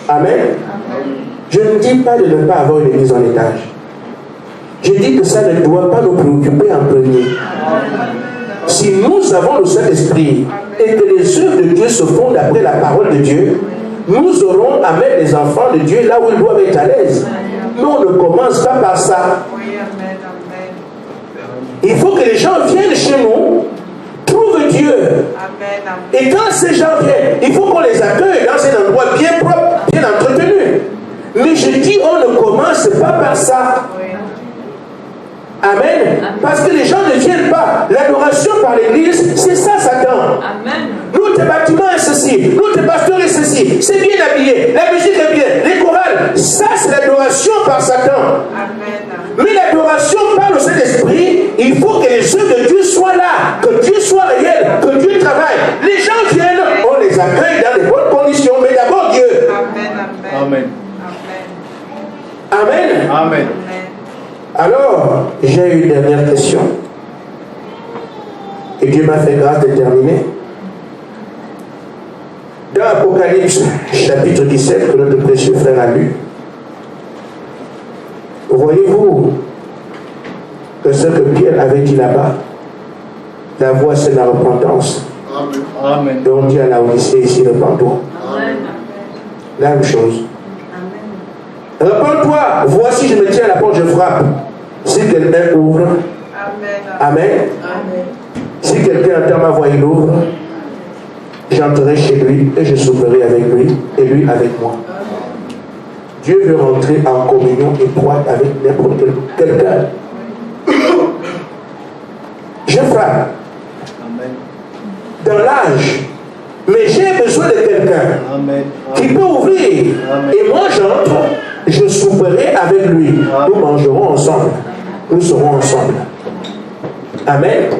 Amen. Je ne dis pas de ne pas avoir une église en étage. Je dis que ça ne doit pas nous préoccuper en premier. Si nous avons le Saint-Esprit et que les œuvres de Dieu se font d'après la parole de Dieu, nous aurons à mettre les enfants de Dieu là où ils doivent être à l'aise. Nous, on ne commence pas par ça. Il faut que les gens viennent chez nous, trouvent Dieu. Et quand ces gens viennent, il faut qu'on les accueille dans un endroit bien propre, bien entretenu. Mais je dis, on ne commence pas par ça. Amen. Parce que les gens ne viennent pas. L'adoration par l'église, c'est ça, Satan. Amen. Nous, tes bâtiments est ceci. Nous, tes pasteurs est ceci. C'est bien habillé. La musique est bien. Les chorales. Ça, c'est l'adoration par Satan. Amen. Mais l'adoration par le Saint-Esprit, il faut que les œuvres de Dieu soient là. Que Dieu soit réel. Que Dieu travaille. Les gens viennent, on les accueille dans les bonnes conditions. Mais d'abord Dieu. Amen. Amen. Amen. Amen. Alors, j'ai une dernière question. Et Dieu m'a fait grâce de terminer. Dans Apocalypse, chapitre 17, que notre précieux frère a lu, voyez-vous que ce que Pierre avait dit là-bas, la voie c'est la repentance. Amen. Donc Dieu à la Odyssée ici, repens-toi. La même chose. Repends-toi, voici je me tiens à la porte, je frappe. Si quelqu'un ouvre, Amen. Si quelqu'un entend ma voix, il ouvre, j'entrerai chez lui et je souperai avec lui et lui avec moi. Dieu veut rentrer en communion étroite avec n'importe quelqu'un. Je frappe. Dans l'âge. Mais j'ai besoin de quelqu'un qui peut ouvrir. Et moi j'entre, je souperai avec lui. Nous mangerons ensemble. Nous serons ensemble. Amen.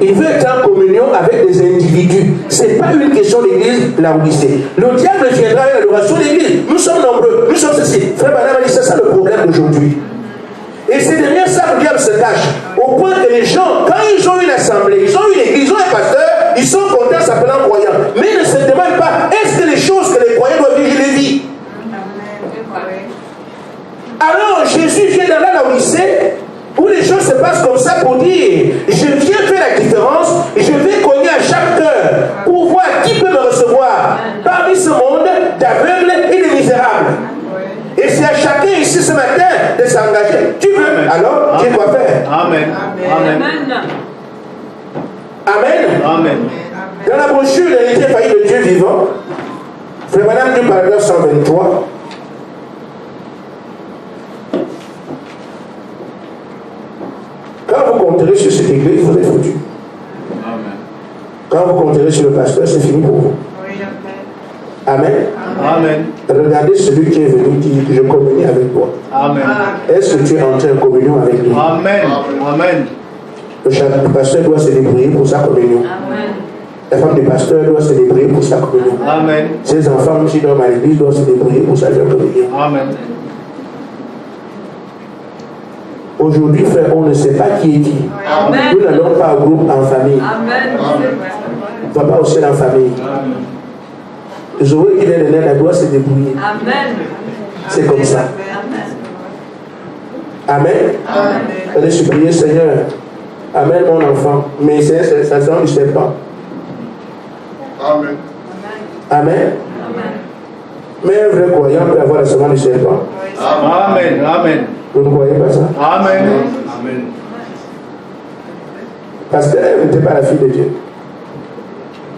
Il veut être en communion avec des individus. Ce n'est pas une question d'église, là où il sait. Le diable viendra avec l'adoration d'église. Nous sommes nombreux. Nous sommes ceci. Frère Banam dit, c'est ça le problème d'aujourd'hui. Et c'est derrière ça que le diable se cache. Au point que les gens, quand ils ont une assemblée, ils ont une église, ils ont un pasteur, ils sont contents s'appelant croyants. Mais ils ne se demandent pas, est-ce que les choses que les croyants doivent vivre, je les vis? Alors Jésus vient dans la Odyssée, où les choses se passent comme ça pour dire, je viens faire la différence, je vais cogner à chaque cœur pour voir qui peut me recevoir parmi ce monde d'aveugles et de misérables. Et c'est à chacun ici ce matin de s'engager. Tu veux? Alors, tu dois faire. Amen. Amen. Amen. Amen. Dans la brochure de l'Église faillie de Dieu vivant, frère Madame du paragraphe 123, quand vous compterez sur cette église, vous êtes foutu. Quand vous compterez sur le pasteur, c'est fini pour vous. Amen. Amen. Regardez celui qui est venu dire que je communie avec toi. Amen. Est-ce que tu es entré en communion avec lui? Amen. Amen. Le pasteur doit se débrouiller pour sa communion. Amen. La femme du pasteur doit se débrouiller pour sa communion. Amen. Ses enfants qui dorment à l'église doivent se débrouiller pour sa communion. Amen. Aujourd'hui, frère, on ne sait pas qui est qui. Amen. Nous n'allons pas au groupe en famille. Amen. On ne va pas au ciel en famille. Zoé qui vient de naître, elle doit se débrouiller. Amen. C'est comme ça. Amen. Amen. Allez supplier, Seigneur, amène mon enfant. Mais c'est une sensation du serpent. Amen. Amen. Mais un vrai croyant peut avoir la semence du serpent. Amen. Amen. Vous ne croyez pas ça? Amen. Amen. Parce qu'elle n'était pas la fille de Dieu.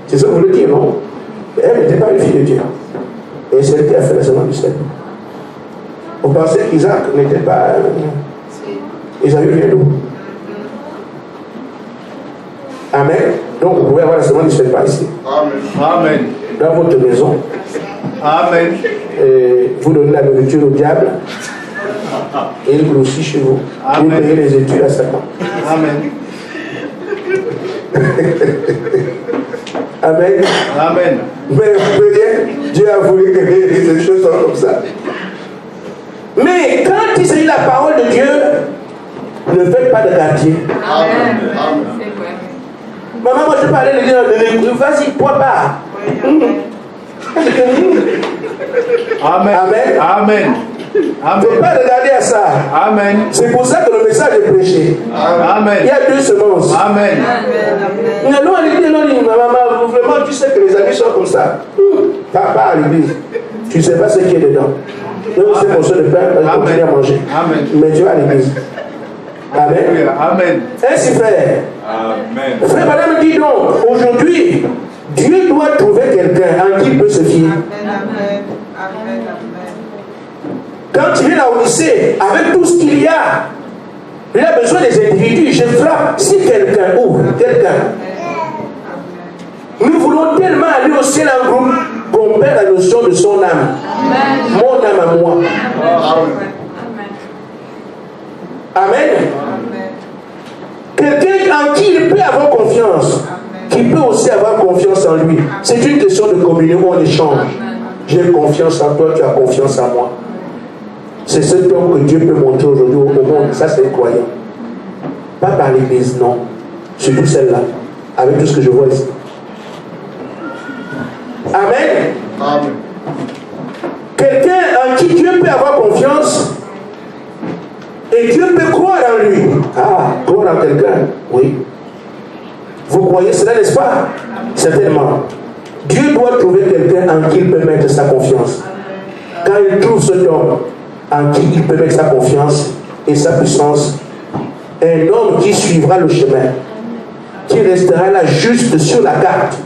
C'est ça que vous le dites, non? Elle n'était pas une fille de Dieu. Et c'est lui qui a fait la semence du sel. Vous pensez qu'Isaac n'était pas... Ils avaient vu l'eau. Amen. Donc vous pouvez avoir la semence du sel par ici. Amen. Dans votre maison. Amen. Et vous donnez la nourriture au diable. Et il grossit chez vous. Amen. Vous payez les études à Satan. Amen. Amen. Amen. Mais vous voyez, Dieu a voulu que les choses soient comme ça. Mais quand il s'agit de la parole de Dieu, ne faites pas de quartier. Amen. Maman, moi je parlais de Dieu, vas-y, toi pas. Amen. Amen. Amen. Ne faut pas regarder à ça. Amen. C'est pour ça que le message est prêché. Amen. Il y a 2 semences. Amen. Non, maman, vraiment, tu sais que les amis sont comme ça. Pas à l'église. Tu ne sais pas ce qui est dedans. Donc, c'est pour ça de pain, on continue à manger. Amen. Mais tu vas à l'église. Amen. Amen. Ainsi, frère. Amen. Frère, madame dit donc, aujourd'hui, Dieu doit trouver quelqu'un en qui il peut se fier. Amen. Quand il vient à Odyssée, avec tout ce qu'il y a, il a besoin des individus. Je frappe. Si quelqu'un ouvre, quelqu'un. Nous voulons tellement aller au ciel en groupe qu'on perd la notion de son âme. Mon âme à moi. Amen. Quelqu'un en qui il peut avoir confiance, qui peut aussi avoir confiance en lui. C'est une question de communion, on échange. J'ai confiance en toi, tu as confiance en moi. C'est cet homme que Dieu peut montrer aujourd'hui au monde. Ça, c'est croyant. Pas par l'église, non. Surtout celle-là. Avec tout ce que je vois ici. Amen. Amen. Quelqu'un en qui Dieu peut avoir confiance et Dieu peut croire en lui. Ah, croire en quelqu'un. Oui. Vous croyez cela, n'est-ce pas? Certainement. Dieu doit trouver quelqu'un en qui il peut mettre sa confiance. Quand il trouve cet homme en qui il peut mettre sa confiance et sa puissance, un homme qui suivra le chemin, qui restera là juste sur la carte,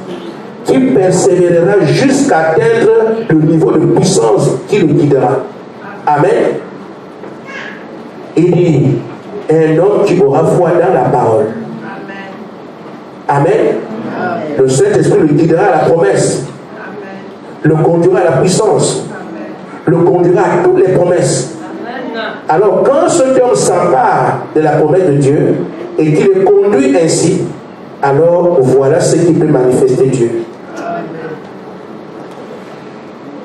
qui persévérera jusqu'à atteindre le niveau de puissance qui le guidera. Amen. Il dit, un homme qui aura foi dans la parole. Amen. Le Saint-Esprit le guidera à la promesse, le conduira à la puissance, le conduira à toutes les promesses. Alors quand cet homme s'empare de la promesse de Dieu et qu'il est conduit ainsi, alors voilà ce qui peut manifester Dieu.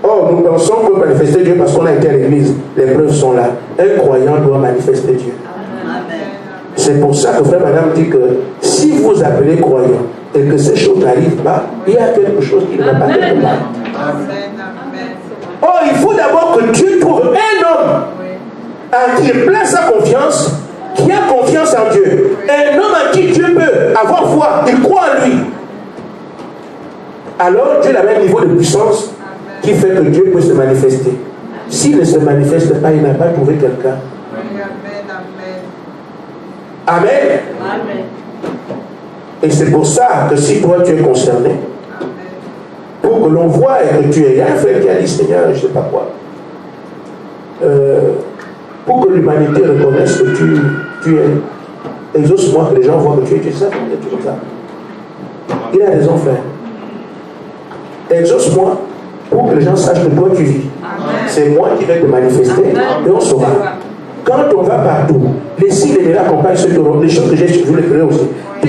Or, nous pensons qu'on peut manifester Dieu parce qu'on a été à l'église. Les preuves sont là. Un croyant doit manifester Dieu. C'est pour ça que frère madame dit que si vous appelez croyant et que ces choses n'arrivent pas, il y a quelque chose qui ne va pas quelque part. Or, il faut d'abord que Dieu trouve un homme à qui il place sa confiance, qui a confiance en Dieu. Un homme à qui Dieu peut avoir foi, il croit en lui. Alors Dieu a le même niveau de puissance qui fait que Dieu peut se manifester. S'il ne se manifeste pas, il n'a pas trouvé quelqu'un. Amen. Amen. Et c'est pour ça que si toi tu es concerné, pour que l'on voie et que tu es, il y a un frère qui a dit Seigneur, je ne sais pas quoi, pour que l'humanité reconnaisse que tu es, exauce-moi, que les gens voient que tu es ça, tu es comme ça. Il a raison, frère. Exauce-moi pour que les gens sachent que toi tu vis. C'est moi qui vais te manifester et on saura. Quand on va partout, les signes et les miracles accompagnent ceux qui auront les choses que j'ai je vous les créer aussi.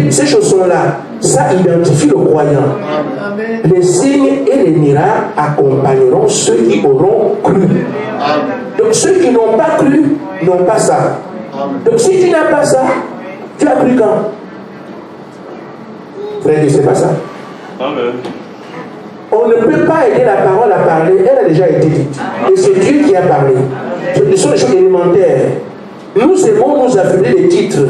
Ces choses sont là. Ça identifie le croyant. Les signes et les miracles accompagneront ceux qui auront cru. Donc ceux qui n'ont pas cru n'ont pas ça. Donc si tu n'as pas ça, tu as cru quand? Frère, c'est pas ça. Amen. On ne peut pas aider la parole à parler, elle a déjà été dite. Et c'est Dieu qui a parlé. Ce sont des choses élémentaires. Nous aimons nous affirmer les titres.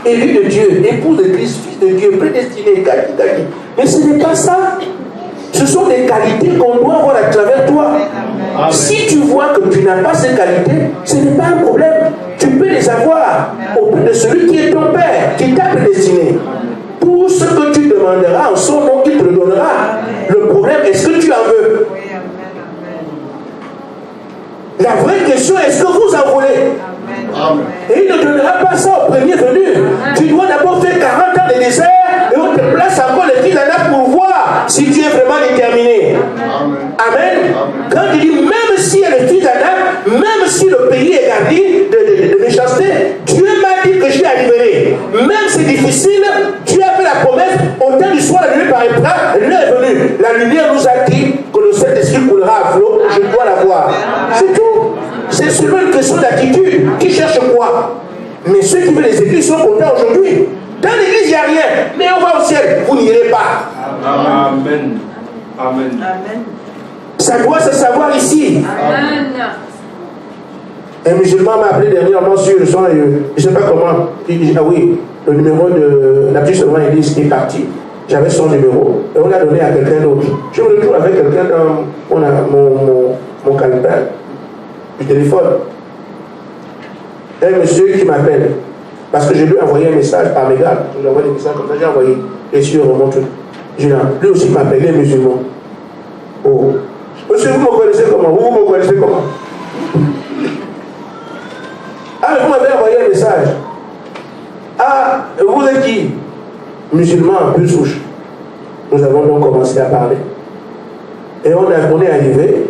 Élu de Dieu, époux de Christ, fils de Dieu, prédestiné, kaki. Mais ce n'est pas ça. Ce sont des qualités qu'on doit avoir à travers toi. Amen. Si tu vois que tu n'as pas ces qualités, ce n'est pas un problème. Tu peux les avoir auprès de celui qui est ton Père, qui t'a prédestiné. Tout ce que tu demanderas en son nom, il te le donnera. Le problème, est-ce que tu en veux? question, est-ce que vous en voulez? Amen. Et il ne donnera pas ça au premier venu. Tu dois d'abord faire 40 ans de désert et on te place encore le fils d'Anna pour voir si tu es vraiment déterminé. Amen. Quand tu dis, même si elle est fille d'Anna, même si le pays est garni de méchanceté, Dieu m'a dit que je arriverai. Même si c'est difficile, Dieu a fait la promesse, au temps du soir, la lumière paraîtra, l'heure est venue. La lumière nous a dit que le Saint-Esprit coulera à flot, je dois la voir. C'est tout. C'est seulement une question d'attitude. Qui cherche quoi? Mais ceux qui veulent les églises sont contents aujourd'hui. Dans l'église, il n'y a rien. Mais on va au ciel. Vous n'irez pas. Amen. Amen. Amen. Ça doit se savoir ici. Amen. Un musulman m'a appelé dernièrement sur le son. Je ne sais pas comment. Il dit, ah oui, le numéro de la petite seulement église est parti. J'avais son numéro. Et on l'a donné à quelqu'un d'autre. Je me retrouve avec quelqu'un dans mon calepin du téléphone. Un monsieur qui m'appelle. Parce que je lui ai envoyé un message par mégal. Je lui ai envoyé des messages comme ça. J'ai envoyé. Les cieux remontent. Lui aussi m'appelle, les musulmans. Oh. Monsieur, vous me connaissez comment? Vous me connaissez comment? Ah, mais vous m'avez envoyé un message. Ah, vous êtes qui? Musulman un peu souche. Nous avons donc commencé à parler. Et on est arrivé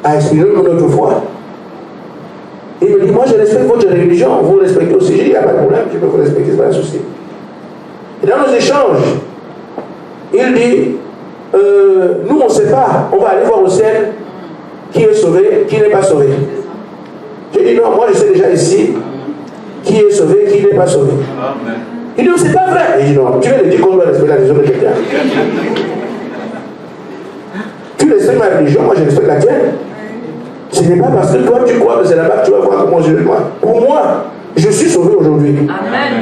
à exprimer notre foi. Il me dit, moi je respecte votre religion, vous respectez aussi. J'ai dit, il n'y a pas de problème, je peux vous respecter, c'est pas un souci. Et dans nos échanges, il dit, nous on ne sait pas, on va aller voir au ciel qui est sauvé, qui n'est pas sauvé. J'ai dit, non, moi je sais déjà ici qui est sauvé, qui n'est pas sauvé. Amen. Il dit, c'est pas vrai. Il dit, non, tu viens de dire qu'on doit respecter la religion de quelqu'un. Tu respectes ma religion, moi je respecte la tienne. Ce n'est pas parce que toi tu crois que c'est là-bas que tu vas voir comment je vais voir. Pour moi, je suis sauvé aujourd'hui.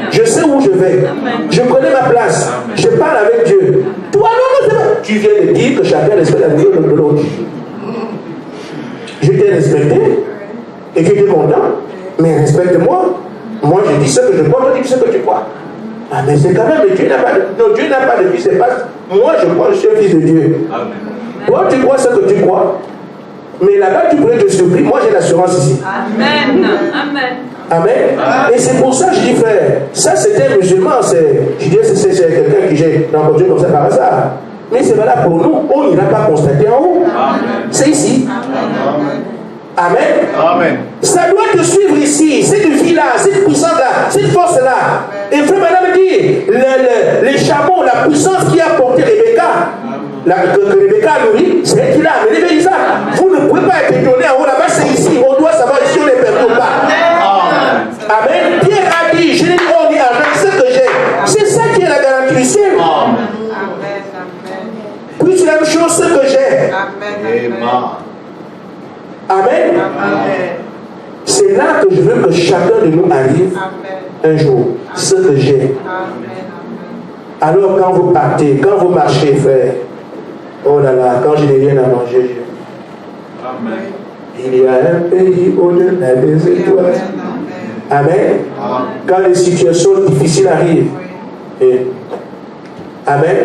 Je sais où je vais. Amen. Je connais ma place. Amen. Je parle avec Dieu. Toi, non, c'est pas. Tu viens de dire que chacun respecte la religion de l'autre. Je t'ai respecté et tu es content, mais respecte-moi. Moi, je dis ce que je crois, toi, tu dis ce que tu crois. Ah, mais c'est quand même, Dieu n'a pas de fils, c'est pas. Moi, je crois que je suis un fils de Dieu. Amen. Toi, tu crois ce que tu crois. Mais là-bas, tu pourrais te surprendre. Moi, j'ai l'assurance ici. Amen. Amen. Amen. Et c'est pour ça que je dis, frère, ça c'était un musulman. Je dis, c'est quelqu'un que j'ai rencontré comme ça par hasard. Mais c'est valable pour nous. On n'ira pas constater en haut. C'est ici. Amen. Amen. Amen. Ça doit te suivre ici. Cette vie-là, cette puissance-là, cette force-là. Et frère, madame dit, les chameaux, la puissance qui a porté Rebecca. Que Rebecca a nourri, c'est elle qui l'a amené vers Isaac. Vous ne pouvez pas être étonné en haut là-bas, c'est ici. On doit savoir si on est perdu ou pas. Amen. Pierre a dit, je n'ai pas dit avec ce que j'ai. C'est ça qui est la garantie du ciel. Puis c'est la même chose ce que j'ai. Amen. C'est là que je veux que chacun de nous arrive un jour. Ce que j'ai. Alors quand vous partez, quand vous marchez, frère, oh là là, quand je n'ai rien à manger, Amen. Il y a un pays au-delà des étoiles. Amen. Quand les situations difficiles arrivent, et Amen.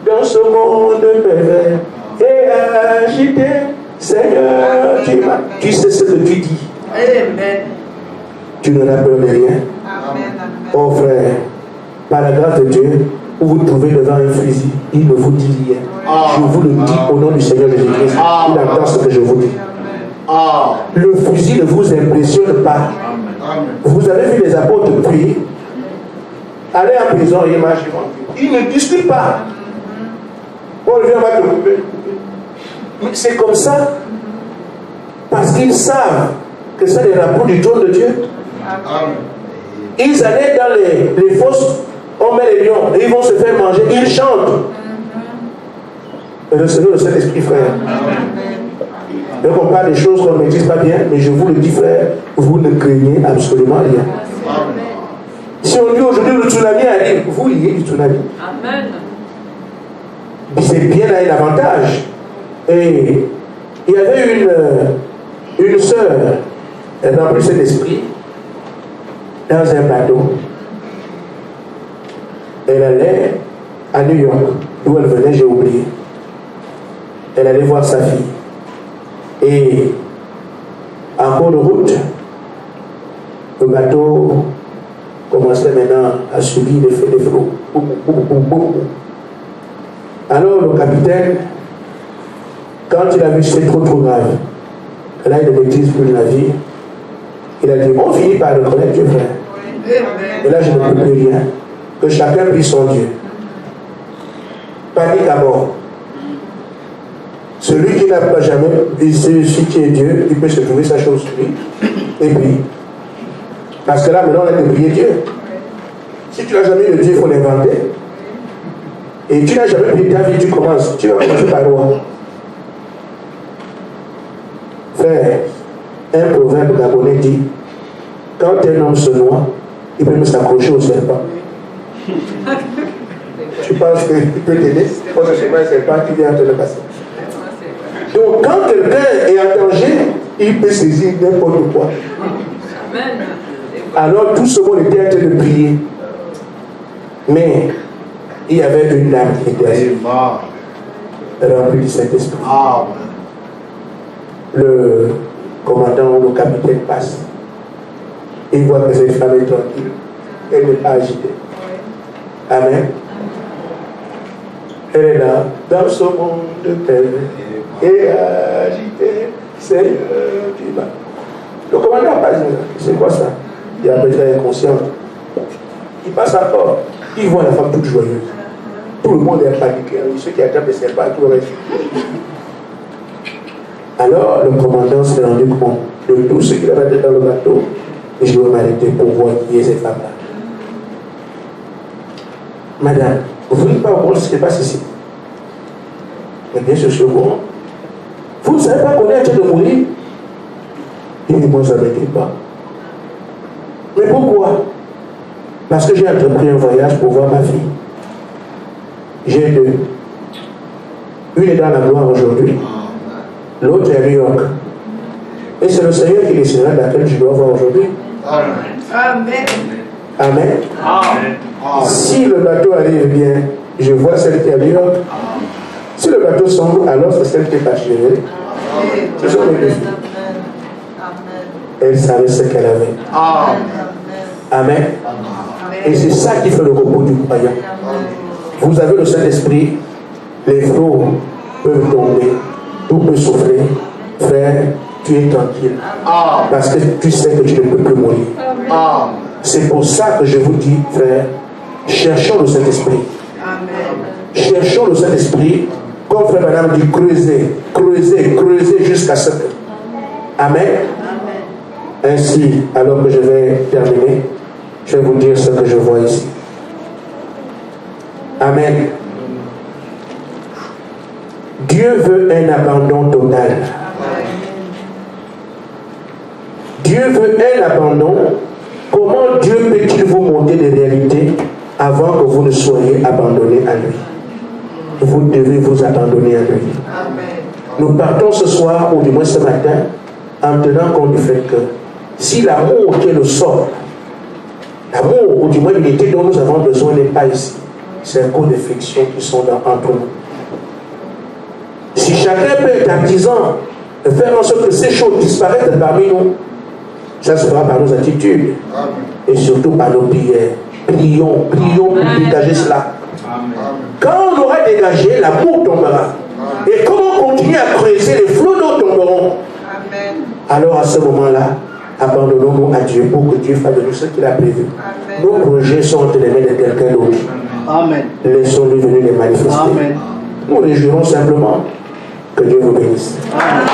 Dans ce monde pervers et agité, Seigneur, tu sais ce que tu dis. Amen. Tu n'auras peur de rien. Amen. Oh frère, par la grâce de Dieu, où vous trouvez devant un fusil, il ne vous dit rien. Je vous le dis au nom du Seigneur Jésus-Christ. Il entend ce que je vous dis. Le fusil ne vous impressionne pas. Vous avez vu les apôtres prier. Aller en prison et marcher. Ils ne discutent pas. On vient, on va te couper. Mais c'est comme ça. Parce qu'ils savent que c'est les rapports du trône de Dieu. Ils allaient dans les fosses. On met les lions et ils vont se faire manger. Ils chantent. Et recevez le Saint-Esprit, frère. Donc on parle des choses qu'on ne maîtrise pas bien, mais je vous le dis, frère, vous ne craignez absolument rien. Si on dit aujourd'hui le tsunami arrive, vous liez du tsunami. Amen. C'est bien là un avantage. Et il y avait une sœur, elle remplit cet esprit dans un bateau. Elle allait à New York, d'où elle venait, j'ai oublié. Elle allait voir sa fille. Et En cours de route, le bateau commençait maintenant à subir l'effet des flots. Alors le capitaine, quand il a vu que c'était trop grave, là il ne maîtrise plus la vie, il a dit, on finit par reconnaître Dieu, frère. Et là je ne peux plus rien. Que chacun prie son Dieu. Panique à mort. Celui qui n'a pas jamais vu celui qui est Dieu, il peut se trouver sa chose sur lui. Et puis, parce que là maintenant on a de prier Dieu. Si tu n'as jamais eu de Dieu, il faut l'inventer. Et tu n'as jamais prié ta vie, tu commences. Tu vas commencer par roi. Frère, un proverbe gabonais dit, quand un homme se noie, il peut même s'accrocher au serpent. Tu penses qu'il peut t'aider? Quand c'est pas un serpent qui vient te le passer. Donc quand quelqu'un est en danger, il peut saisir n'importe quoi. Alors tout ce monde était en train de prier. Mais il y avait une dame qui était remplie du Saint-Esprit. Le commandant ou le capitaine passe. Il voit que cette femme est tranquille. Elle n'est pas agitée. Amen. Elle est là, dans ce monde de paix, et agitée, Seigneur, tu vas. Le commandant passe. C'est quoi ça? Il est à peu près inconscient. Il passe encore. Il voit la femme toute joyeuse. Tout le monde est paniqué. Ceux qui attrapent les serpents, tout le reste. Alors le commandant s'est rendu compte de tout ce qu'il avait fait dans le bateau. Et je vais m'arrêter pour voir qui est cette femme-là. Madame, vous n'êtes pas au courant de ce qui se passe ici? Mais bien sûr, je suis au courant. Vous ne savez pas qu'on est en train de mourir? Il dit, moi, ça ne m'inquiète pas. Mais pourquoi? Parce que j'ai entrepris un voyage pour voir ma fille. J'ai deux. Une est dans la gloire aujourd'hui. L'autre est à New York. Et c'est le Seigneur qui décidera laquelle je dois voir aujourd'hui. Amen. Amen. Amen. Si le bateau arrive bien, je vois celle qui est à New York. Si le bateau sombre, alors c'est celle qui est partie. Ce sont les deux filles. Elle savait ce qu'elle avait. Amen. Et c'est ça qui fait le repos du croyant. Vous avez le Saint-Esprit, les flots peuvent tomber, tout peut souffler. Frère, tu es tranquille. Parce que tu sais que tu ne peux plus mourir. C'est pour ça que je vous dis, frère, cherchons le Saint-Esprit. Cherchons le Saint-Esprit, comme frère madame dit, creuser jusqu'à ce que. Amen. Ainsi, alors que je vais terminer, je vais vous dire ce que je vois ici. Amen. Dieu veut un abandon total. Dieu veut un abandon. Comment Dieu peut-il vous montrer des réalités avant que vous ne soyez abandonnés à lui? Vous devez vous abandonner à lui. Nous partons ce soir, ou du moins ce matin, en tenant compte du fait que si l'amour qui est le sort, l'amour, ou du moins l'unité dont nous avons besoin n'est pas ici, c'est un cause de friction qui sont entre nous. Si chacun peut être artisan de faire en sorte que ces choses disparaissent parmi nous, ça se fera par nos attitudes et surtout par nos prières. Prions pour dégager cela. Quand on aura dégagé, l'amour tombera. Et comme on continue à creuser, les flots d'eau tomberont. Alors à ce moment-là, abandonnons-nous à Dieu pour que Dieu fasse de nous ce qu'il a prévu. Nos projets sont entre les mains de quelqu'un d'autre. Laissons-lui venir les manifester. Nous réjouirons simplement que Dieu vous bénisse. Amen.